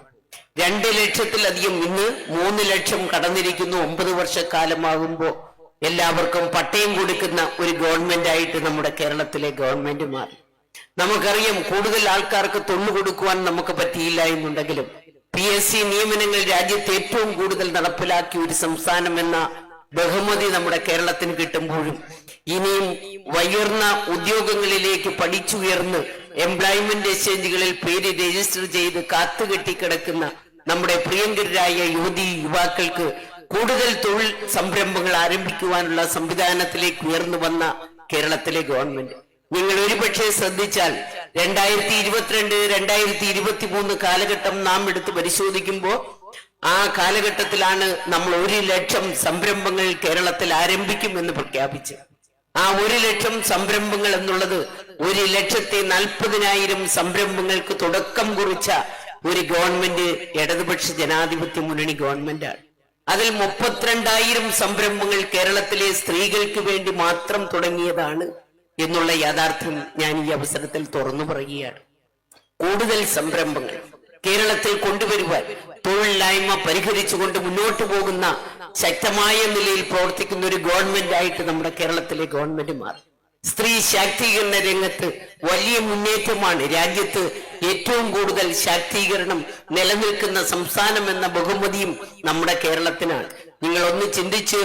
2 ലക്ഷത്തിലധികം, ഇന്ന് 3 ലക്ഷം കടന്നിരിക്കുന്നു. 9 വർഷക്കാലമാകുമ്പോൾ എല്ലാവർക്കും പട്ടയം കൊടുക്കുന്ന ഒരു ഗവൺമെന്റ് ആയിട്ട് നമ്മുടെ കേരളത്തിലെ ഗവൺമെന്റ് മാറി. നമുക്കറിയാം, കൂടുതൽ ആൾക്കാർക്ക് തൊണ്ണു കൊടുക്കുവാൻ നമുക്ക് പറ്റിയില്ല എന്നുണ്ടെങ്കിലും PSC നിയമനങ്ങൾ രാജ്യത്ത് ഏറ്റവും കൂടുതൽ നടപ്പിലാക്കിയ ഒരു സംസ്ഥാനം എന്ന ബഹുമതി നമ്മുടെ കേരളത്തിന് കിട്ടുമ്പോഴും ഇനിയും ഉയർന്ന ഉദ്യോഗങ്ങളിലേക്ക് പഠിച്ചുയർന്ന് എംപ്ലോയ്മെന്റ് എക്സ്ചേഞ്ചുകളിൽ പേര് രജിസ്റ്റർ ചെയ്ത് കാത്തുകെട്ടിക്കിടക്കുന്ന നമ്മുടെ പ്രിയങ്കരായ യുവാക്കൾക്ക് കൂടുതൽ തൊഴിൽ സംരംഭങ്ങൾ ആരംഭിക്കുവാനുള്ള സംവിധാനത്തിലേക്ക് ഉയർന്നു വന്ന കേരളത്തിലെ ഗവൺമെന്റ്. നിങ്ങൾ ഒരുപക്ഷെ ശ്രദ്ധിച്ചാൽ 2022-2023 കാലഘട്ടം നാം എടുത്ത് പരിശോധിക്കുമ്പോൾ ആ കാലഘട്ടത്തിലാണ് നമ്മൾ 1 ലക്ഷം സംരംഭങ്ങൾ കേരളത്തിൽ ആരംഭിക്കുമെന്ന് പ്രഖ്യാപിച്ച്. ആ 1 ലക്ഷം സംരംഭങ്ങൾ എന്നുള്ളത് 1,40,000 സംരംഭങ്ങൾക്ക് തുടക്കം കുറിച്ച ഒരു ഗവൺമെന്റ് ഇടതുപക്ഷ ജനാധിപത്യ മുന്നണി ഗവൺമെന്റാണ്. അതിൽ 32,000 സംരംഭങ്ങൾ കേരളത്തിലെ സ്ത്രീകൾക്ക് വേണ്ടി മാത്രം തുടങ്ങിയതാണ് എന്നുള്ള യാഥാർത്ഥ്യം ഞാൻ ഈ അവസരത്തിൽ തുറന്നു പറയുകയാണ്. കൂടുതൽ സംരംഭങ്ങൾ കേരളത്തിൽ കൊണ്ടുവരുവാൻ, തൊഴിലില്ലായ്മ പരിഹരിച്ചുകൊണ്ട് മുന്നോട്ട് പോകുന്ന ശക്തമായ നിലയിൽ പ്രവർത്തിക്കുന്ന ഒരു ഗവൺമെന്റ് ആയിട്ട് നമ്മുടെ കേരളത്തിലെ ഗവൺമെന്റ് മാറി. സ്ത്രീ ശാക്തീകരണ രംഗത്ത് വലിയ മുന്നേറ്റമാണ്. രാജ്യത്ത് ഏറ്റവും കൂടുതൽ ശാക്തീകരണം നിലനിൽക്കുന്ന സംസ്ഥാനം എന്ന ബഹുമതിയും നമ്മുടെ കേരളത്തിനാണ്. നിങ്ങൾ ഒന്ന് ചിന്തിച്ച്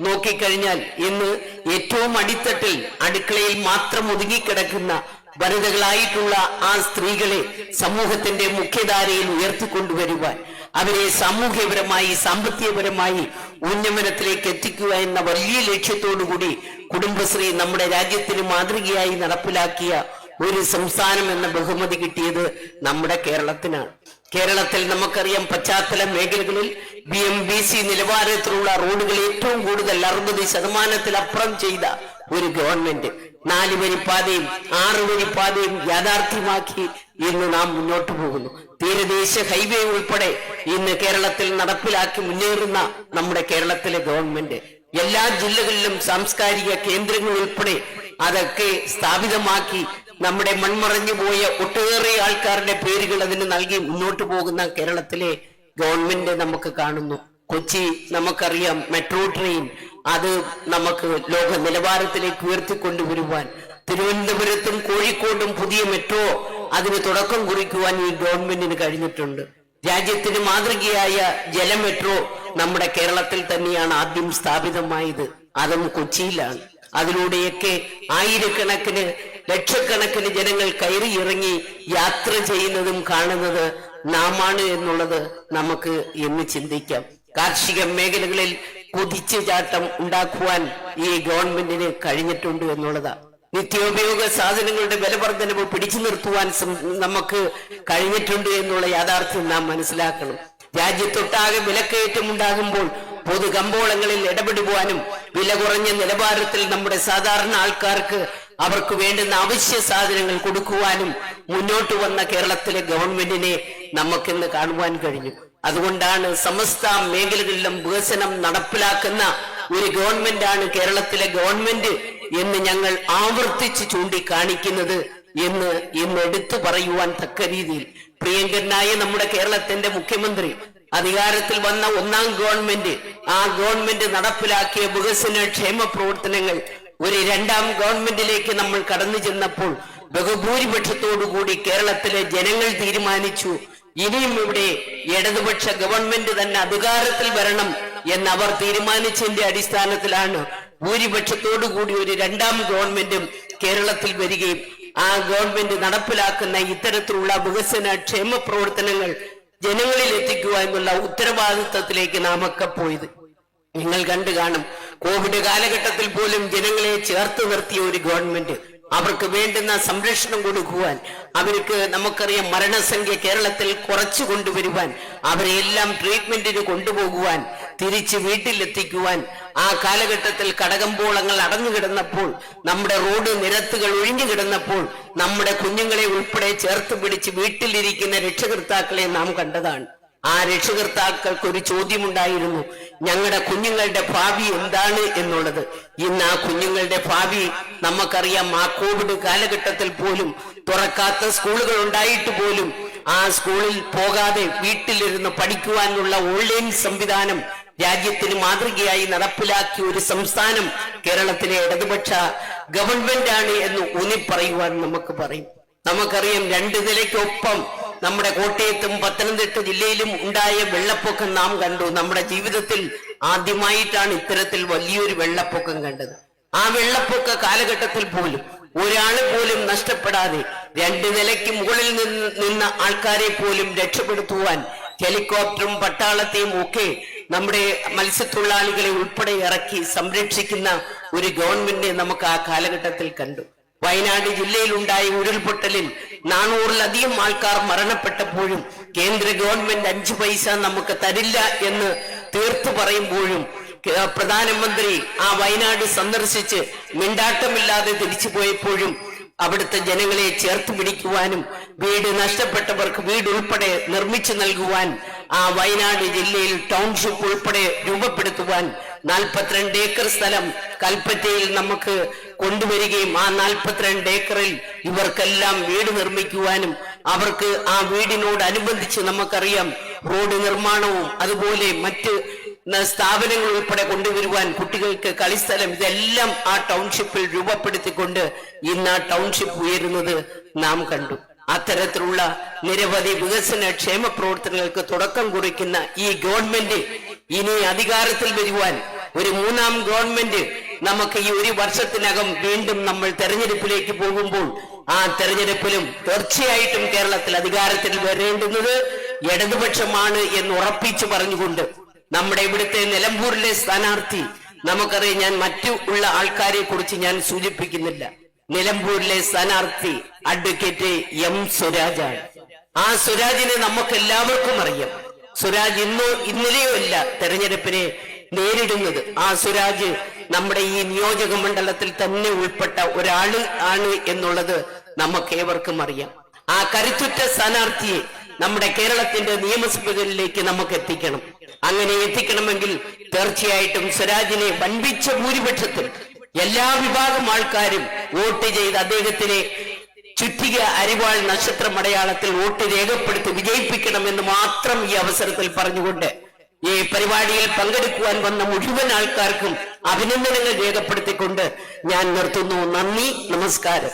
നോക്കിക്കഴിഞ്ഞാൽ ഇന്ന് ഏറ്റവും അടിത്തട്ടിൽ അടുക്കളയിൽ മാത്രം ഒതുങ്ങിക്കിടക്കുന്ന വനിതകളായിട്ടുള്ള ആ സ്ത്രീകളെ സമൂഹത്തിന്റെ മുഖ്യധാരയിൽ ഉയർത്തിക്കൊണ്ടുവരുവാൻ, അവരെ സാമൂഹ്യപരമായി സാമ്പത്തികപരമായി ഉന്നമനത്തിലേക്ക് എത്തിക്കുക എന്ന വലിയ ലക്ഷ്യത്തോടുകൂടി കുടുംബശ്രീ നമ്മുടെ രാജ്യത്തിന് മാതൃകയായി നടപ്പിലാക്കിയ ഒരു സംസ്ഥാനം എന്ന ബഹുമതി കിട്ടിയത് നമ്മുടെ കേരളത്തിനാണ്. കേരളത്തിൽ നമുക്കറിയാം, പശ്ചാത്തല മേഖലകളിൽ BMBC നിലവാരത്തിലുള്ള റോഡുകൾ ഏറ്റവും കൂടുതൽ 60% ചെയ്ത ഒരു ഗവൺമെന്റ്. 4 വരിപ്പാതയും 6 വരിപ്പാതയും യാഥാർത്ഥ്യമാക്കി ഇന്ന് നാം മുന്നോട്ട് പോകുന്നു. തീരദേശ ഹൈവേ ഉൾപ്പെടെ ഇന്ന് കേരളത്തിൽ നടപ്പിലാക്കി മുന്നേറുന്ന നമ്മുടെ കേരളത്തിലെ ഗവൺമെന്റ് എല്ലാ ജില്ലകളിലും സാംസ്കാരിക കേന്ദ്രങ്ങൾ ഉൾപ്പെടെ അതൊക്കെ സ്ഥാപിതമാക്കി നമ്മുടെ മൺമറഞ്ഞു പോയ ഒട്ടേറെ ആൾക്കാരുടെ പേരുകൾ അതിന് നൽകി മുന്നോട്ട് പോകുന്ന കേരളത്തിലെ ഗവൺമെന്റ് നമുക്ക് കാണുന്നു. കൊച്ചി നമുക്കറിയാം, മെട്രോ ട്രെയിൻ അത് നമുക്ക് ലോക നിലവാരത്തിലേക്ക് ഉയർത്തിക്കൊണ്ടുവരുവാൻ, തിരുവനന്തപുരത്തും കോഴിക്കോടും പുതിയ മെട്രോ അതിന് തുടക്കം കുറിക്കുവാൻ ഈ ഗവൺമെന്റിന് കഴിഞ്ഞിട്ടുണ്ട്. രാജ്യത്തിന് മാതൃകയായ ജല മെട്രോ നമ്മുടെ കേരളത്തിൽ തന്നെയാണ് ആദ്യം സ്ഥാപിതമായത്. അതും കൊച്ചിയിലാണ്. അതിലൂടെയൊക്കെ ആയിരക്കണക്കിന് ലക്ഷക്കണക്കിന് ജനങ്ങൾ കയറി ഇറങ്ങി യാത്ര ചെയ്യുന്നതും കാണുന്നത് നാമാണ് എന്നുള്ളത് നമുക്ക് എന്ന് ചിന്തിക്കാം. കാർഷിക മേഖലകളിൽ കുതിച്ചുചാട്ടം ഉണ്ടാക്കുവാൻ ഈ ഗവൺമെന്റിന് കഴിഞ്ഞിട്ടുണ്ട് എന്നുള്ളതാണ്. നിത്യോപയോഗ സാധനങ്ങളുടെ വിലവർദ്ധനവ് പിടിച്ചു നിർത്തുവാൻ നമുക്ക് കഴിഞ്ഞിട്ടുണ്ട് എന്നുള്ള യാഥാർത്ഥ്യം നാം മനസ്സിലാക്കണം. രാജ്യത്തൊട്ടാകെ വിലക്കയറ്റം ഉണ്ടാകുമ്പോൾ പൊതു കമ്പോളങ്ങളിൽ ഇടപെടുവാനും വില കുറഞ്ഞ നിലവാരത്തിൽ നമ്മുടെ സാധാരണ ആൾക്കാർക്ക് അവർക്ക് വേണ്ടുന്ന അവശ്യ സാധനങ്ങൾ കൊടുക്കുവാനും മുന്നോട്ട് വന്ന കേരളത്തിലെ ഗവൺമെന്റിനെ നമുക്കിന്ന് കാണുവാൻ കഴിഞ്ഞു. അതുകൊണ്ടാണ് സമസ്ത മേഖലകളിലും വികസനം നടപ്പിലാക്കുന്ന ഒരു ഗവൺമെന്റാണ് കേരളത്തിലെ ഗവൺമെന്റ് എന്ന് ഞങ്ങൾ ആവർത്തിച്ച് ചൂണ്ടിക്കാണിക്കുന്നത് എന്ന് ഇന്ന് എടുത്തു പറയുവാൻ തക്ക രീതിയിൽ പ്രിയങ്കരനായ നമ്മുടെ കേരളത്തിന്റെ മുഖ്യമന്ത്രി അധികാരത്തിൽ വന്ന 1ാം ഗവൺമെന്റ്, ആ ഗവൺമെന്റ് നടപ്പിലാക്കിയ വികസന ക്ഷേമ പ്രവർത്തനങ്ങൾ ഒരു 2ാം ഗവൺമെന്റിലേക്ക് നമ്മൾ കടന്നു ചെന്നപ്പോൾ ബഹുഭൂരിപക്ഷത്തോടുകൂടി കേരളത്തിലെ ജനങ്ങൾ തീരുമാനിച്ചു, ഇനിയും ഇവിടെ ഇടതുപക്ഷ ഗവൺമെന്റ് തന്നെ അധികാരത്തിൽ വരണം എന്നവർ തീരുമാനിച്ചതിന്റെ അടിസ്ഥാനത്തിലാണ് ഭൂരിപക്ഷത്തോടുകൂടി ഒരു 2ാം ഗവൺമെന്റും കേരളത്തിൽ വരികയും ആ ഗവൺമെന്റ് നടപ്പിലാക്കുന്ന ഇത്തരത്തിലുള്ള വികസന ക്ഷേമ പ്രവർത്തനങ്ങൾ ജനങ്ങളിൽ എത്തിക്കുക എന്നുള്ള ഉത്തരവാദിത്വത്തിലേക്ക് നാം ഒക്കെ പോയത് നിങ്ങൾ കണ്ടു കാണും. കോവിഡ് കാലഘട്ടത്തിൽ പോലും ജനങ്ങളെ ചേർത്ത് നിർത്തിയ ഒരു ഗവൺമെന്റ്, അവർക്ക് വേണ്ടുന്ന സംരക്ഷണം കൊടുക്കുവാൻ, അവർക്ക് നമുക്കറിയാം മരണസംഖ്യ കേരളത്തിൽ കുറച്ചു കൊണ്ടുവരുവാൻ, അവരെല്ലാം ട്രീറ്റ്മെന്റിന് കൊണ്ടുപോകുവാൻ തിരിച്ച് വീട്ടിലെത്തിക്കുവാൻ ആ കാലഘട്ടത്തിൽ കടകമ്പോളങ്ങൾ അടഞ്ഞു കിടന്നപ്പോൾ, നമ്മുടെ റോഡ് നിരത്തുകൾ ഒഴിഞ്ഞു കിടന്നപ്പോൾ നമ്മുടെ കുഞ്ഞുങ്ങളെ ഉൾപ്പെടെ ചേർത്ത് പിടിച്ച് വീട്ടിലിരിക്കുന്ന രക്ഷകർത്താക്കളെ നാം കണ്ടതാണ്. ആ രക്ഷകർത്താക്കൾക്ക് ഒരു ചോദ്യമുണ്ടായിരുന്നു, ഞങ്ങളുടെ കുഞ്ഞുങ്ങളുടെ ഭാവി എന്താണ് എന്നുള്ളത്. ഇന്ന് ആ കുഞ്ഞുങ്ങളുടെ ഭാവി നമുക്കറിയാം. ആ കോവിഡ് കാലഘട്ടത്തിൽ പോലും തുറക്കാത്ത സ്കൂളുകൾ ഉണ്ടായിട്ട് പോലും ആ സ്കൂളിൽ പോകാതെ വീട്ടിലിരുന്ന് പഠിക്കുവാനുള്ള ഓൺലൈൻ സംവിധാനം രാജ്യത്തിന് മാതൃകയായി നടപ്പിലാക്കിയ ഒരു സംസ്ഥാനം കേരളത്തിലെ ഇടതുപക്ഷ ഗവൺമെന്റ് ആണ് എന്ന് ഊന്നിപ്പറയുവാൻ നമുക്കറിയാം. 2 നിലയ്ക്കൊപ്പം നമ്മുടെ കോട്ടയത്തും പത്തനംതിട്ട ജില്ലയിലും ഉണ്ടായ വെള്ളപ്പൊക്കം നാം കണ്ടു. നമ്മുടെ ജീവിതത്തിൽ ആദ്യമായിട്ടാണ് ഇത്തരത്തിൽ വലിയൊരു വെള്ളപ്പൊക്കം കണ്ടത്. ആ വെള്ളപ്പൊക്ക കാലഘട്ടത്തിൽ പോലും ഒരാൾ പോലും നഷ്ടപ്പെടാതെ 2 നിലയ്ക്ക് മുകളിൽ നിന്ന ആൾക്കാരെ പോലും രക്ഷപ്പെടുത്തുവാൻ ഹെലികോപ്റ്ററും പട്ടാളത്തെയും ഒക്കെ നമ്മുടെ മത്സ്യത്തൊഴിലാളികളെ ഉൾപ്പെടെ ഇറക്കി സംരക്ഷിക്കുന്ന ഒരു ഗവൺമെന്റിനെ നമുക്ക് ആ കാലഘട്ടത്തിൽ കണ്ടു. വയനാട് ജില്ലയിലുണ്ടായ ഉരുൾപൊട്ടലിൽ 400-ലധികം ആൾക്കാർ മരണപ്പെട്ടപ്പോഴും കേന്ദ്ര ഗവൺമെന്റ് 5 പൈസ നമുക്ക് തരില്ല എന്ന് തീർത്തു പറയുമ്പോഴും പ്രധാനമന്ത്രി ആ വയനാട് സന്ദർശിച്ച് മിണ്ടാട്ടമില്ലാതെ തിരിച്ചു പോയപ്പോഴും അവിടുത്തെ ജനങ്ങളെ ചേർത്ത് പിടിക്കുവാനും വീട് നഷ്ടപ്പെട്ടവർക്ക് വീട് ഉൾപ്പെടെ നിർമ്മിച്ചു നൽകുവാൻ ആ വയനാട് ജില്ലയിൽ ടൗൺഷിപ്പ് ഉൾപ്പെടെ രൂപപ്പെടുത്തുവാൻ 42 ഏക്കർ സ്ഥലം കൽപ്പറ്റയിൽ നമുക്ക് കൊണ്ടുവരികയും ആ 42 ഏക്കറിൽ ഇവർക്കെല്ലാം വീട് നിർമ്മിക്കുവാനും അവർക്ക് ആ വീടിനോടനുബന്ധിച്ച് നമുക്കറിയാം റോഡ് നിർമ്മാണവും അതുപോലെ മറ്റ് സ്ഥാപനങ്ങൾ ഉൾപ്പെടെ കൊണ്ടുവരുവാൻ കുട്ടികൾക്ക് കളിസ്ഥലം ഇതെല്ലാം ആ ടൗൺഷിപ്പിൽ രൂപപ്പെടുത്തിക്കൊണ്ട് ഇന്ന് ആ ടൗൺഷിപ്പ് ഉയരുന്നത് നാം കണ്ടു. അത്തരത്തിലുള്ള നിരവധി വികസന ക്ഷേമ പ്രവർത്തനങ്ങൾക്ക് തുടക്കം കുറിക്കുന്ന ഈ ഗവൺമെന്റ് ഇനി അധികാരത്തിൽ വരുവാൻ ഒരു 3ാം ഗവൺമെന്റ് നമുക്ക് ഈ 1 വർഷത്തിനകം വീണ്ടും നമ്മൾ തെരഞ്ഞെടുപ്പിലേക്ക് പോകുമ്പോൾ ആ തെരഞ്ഞെടുപ്പിലും തീർച്ചയായിട്ടും കേരളത്തിൽ അധികാരത്തിൽ വരേണ്ടുന്നത് ഇടതുപക്ഷമാണ് എന്ന് ഉറപ്പിച്ചു പറഞ്ഞുകൊണ്ട് നമ്മുടെ ഇവിടുത്തെ നിലമ്പൂരിലെ സ്ഥാനാർത്ഥി നമുക്കറിയാം. ഞാൻ മറ്റു ഉള്ള ആൾക്കാരെ കുറിച്ച് ഞാൻ സൂചിപ്പിക്കുന്നില്ല. നിലമ്പൂരിലെ സ്ഥാനാർത്ഥി അഡ്വക്കേറ്റ് എം സ്വരാജാണ്. ആ സ്വരാജിനെ നമുക്ക് എല്ലാവർക്കും അറിയാം. സ്വരാജ് ഇന്നലെയോ അല്ല തെരഞ്ഞെടുപ്പിനെ നേരിടുന്നത്. ആ സ്വരാജ് നമ്മുടെ ഈ നിയോജക മണ്ഡലത്തിൽ തന്നെ ഉൾപ്പെട്ട ഒരാള് ആണ് എന്നുള്ളത് നമുക്ക് ഏവർക്കും അറിയാം. ആ കരുത്തുറ്റ സ്ഥാനാർത്ഥിയെ നമ്മുടെ കേരളത്തിന്റെ നിയമസഭകളിലേക്ക് നമുക്ക് എത്തിക്കണം. അങ്ങനെ എത്തിക്കണമെങ്കിൽ തീർച്ചയായിട്ടും സ്വരാജിനെ വൻപിച്ച ഭൂരിപക്ഷത്തിൽ എല്ലാ വിഭാഗം ആൾക്കാരും വോട്ട് ചെയ്ത് അദ്ദേഹത്തിനെ ചുറ്റിക അരിവാൾ നക്ഷത്ര അടയാളത്തിൽ വോട്ട് രേഖപ്പെടുത്തി വിജയിപ്പിക്കണമെന്ന് മാത്രം ഈ അവസരത്തിൽ പറഞ്ഞുകൊണ്ട് ഈ പരിപാടിയിൽ പങ്കെടുക്കുവാൻ വന്ന മുഴുവൻ ആൾക്കാർക്കും അഭിനന്ദനങ്ങൾ രേഖപ്പെടുത്തിക്കൊണ്ട് ഞാൻ നിർത്തുന്നു. നന്ദി, നമസ്കാരം.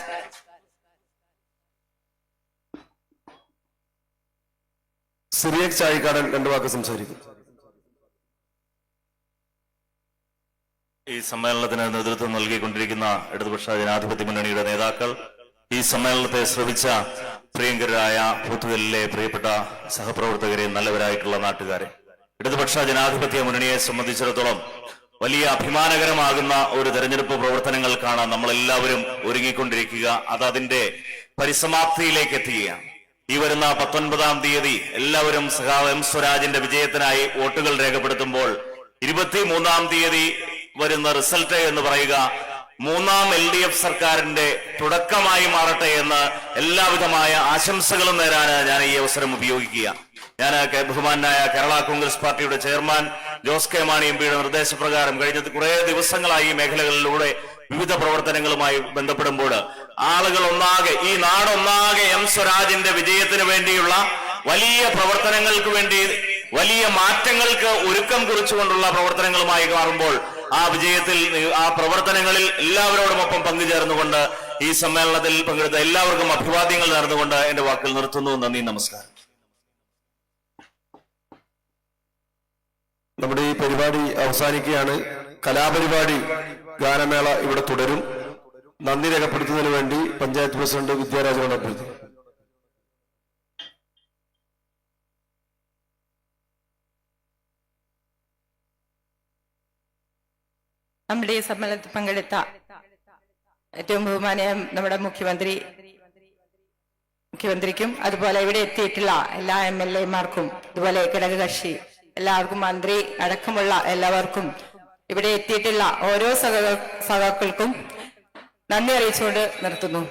സിറിയക് ചാഴിക്കാടൻ 2 വാക്ക് സംസാരിക്കും. ഈ സമ്മേളനത്തിന് നേതൃത്വം നൽകിക്കൊണ്ടിരിക്കുന്ന ഇടതുപക്ഷ ജനാധിപത്യ മുന്നണിയുടെ നേതാക്കൾ, ഈ സമ്മേളനത്തെ ശ്രവിച്ച പ്രിയങ്കരായ പോത്തുകലിലെ പ്രിയപ്പെട്ട സഹപ്രവർത്തകരെ, നല്ലവരായിട്ടുള്ള നാട്ടുകാരെ, ഇടതുപക്ഷ ജനാധിപത്യ മുന്നണിയെ സംബന്ധിച്ചിടത്തോളം വലിയ അഭിമാനകരമാകുന്ന ഒരു തെരഞ്ഞെടുപ്പ് പ്രവർത്തനങ്ങൾക്കാണ് നമ്മളെല്ലാവരും ഒരുങ്ങിക്കൊണ്ടിരിക്കുക. അത് അതിന്റെ പരിസമാപ്തിയിലേക്ക് എത്തുകയാണ്. ഈ വരുന്ന 19-ാം തീയതി എല്ലാവരും സഖാവ് എം സ്വരാജിന്റെ വിജയത്തിനായി വോട്ടുകൾ രേഖപ്പെടുത്തുമ്പോൾ 23-ാം തീയതി വരുന്ന റിസൾട്ട് എന്ന് പറയുക 3ാം LDF സർക്കാരിന്റെ തുടക്കമായി മാറട്ടെ എന്ന് എല്ലാവിധമായ ആശംസകളും നേരാൻ ഞാൻ ഈ അവസരം ഉപയോഗിക്കുക. ഞാൻ ബഹുമാനായ കേരള കോൺഗ്രസ് പാർട്ടിയുടെ ചെയർമാൻ ജോസ് കെ മാണി എംപിയുടെ നിർദ്ദേശപ്രകാരം കഴിഞ്ഞ കുറെ ദിവസങ്ങളായി ഈ മേഖലകളിലൂടെ വിവിധ പ്രവർത്തനങ്ങളുമായി ബന്ധപ്പെടുമ്പോൾ ആളുകൾ ഒന്നാകെ, ഈ നാടൊന്നാകെ എം സ്വരാജിന്റെ വിജയത്തിന് വേണ്ടിയുള്ള വലിയ പ്രവർത്തനങ്ങൾക്ക് വേണ്ടി വലിയ മാറ്റങ്ങൾക്ക് ഒരുക്കം കുറിച്ചുകൊണ്ടുള്ള പ്രവർത്തനങ്ങളുമായി മാറുമ്പോൾ ആ വിജയത്തിൽ, ആ പ്രവർത്തനങ്ങളിൽ എല്ലാവരോടുമൊപ്പം പങ്കുചേർന്നുകൊണ്ട് ഈ സമ്മേളനത്തിൽ പങ്കെടുത്ത എല്ലാവർക്കും അഭിവാദ്യങ്ങൾ നേർന്നുകൊണ്ട് എന്റെ വാക്കുകൾ നിർത്തുന്നു. നന്ദി, നമസ്കാരം. നമ്മുടെ ഈ പരിപാടി അവസാനിക്കുകയാണ്. കലാപരിപാടി ഗാനമേള ഇവിടെ തുടരും. നന്ദി രേഖപ്പെടുത്തുന്നതിന് വേണ്ടി പഞ്ചായത്ത് പ്രസിഡന്റ് വിദ്യാരാജനോട് അഭ്യർത്ഥിക്കുന്നു. നമ്മുടെ ഈ സമ്മേളനത്തിൽ പങ്കെടുത്ത ഏറ്റവും ബഹുമാനീയ നമ്മുടെ മുഖ്യമന്ത്രിക്കും അതുപോലെ ഇവിടെ എത്തിയിട്ടുള്ള എല്ലാ MLA മാർക്കും അതുപോലെ ഘടകകക്ഷി എല്ലാവർക്കും മന്ത്രി അടക്കമുള്ള എല്ലാവർക്കും ഇവിടെ എത്തിയിട്ടുള്ള ഓരോ സഖാക്കൾക്കും നന്ദി അറിയിച്ചുകൊണ്ട് നിർത്തുന്നു.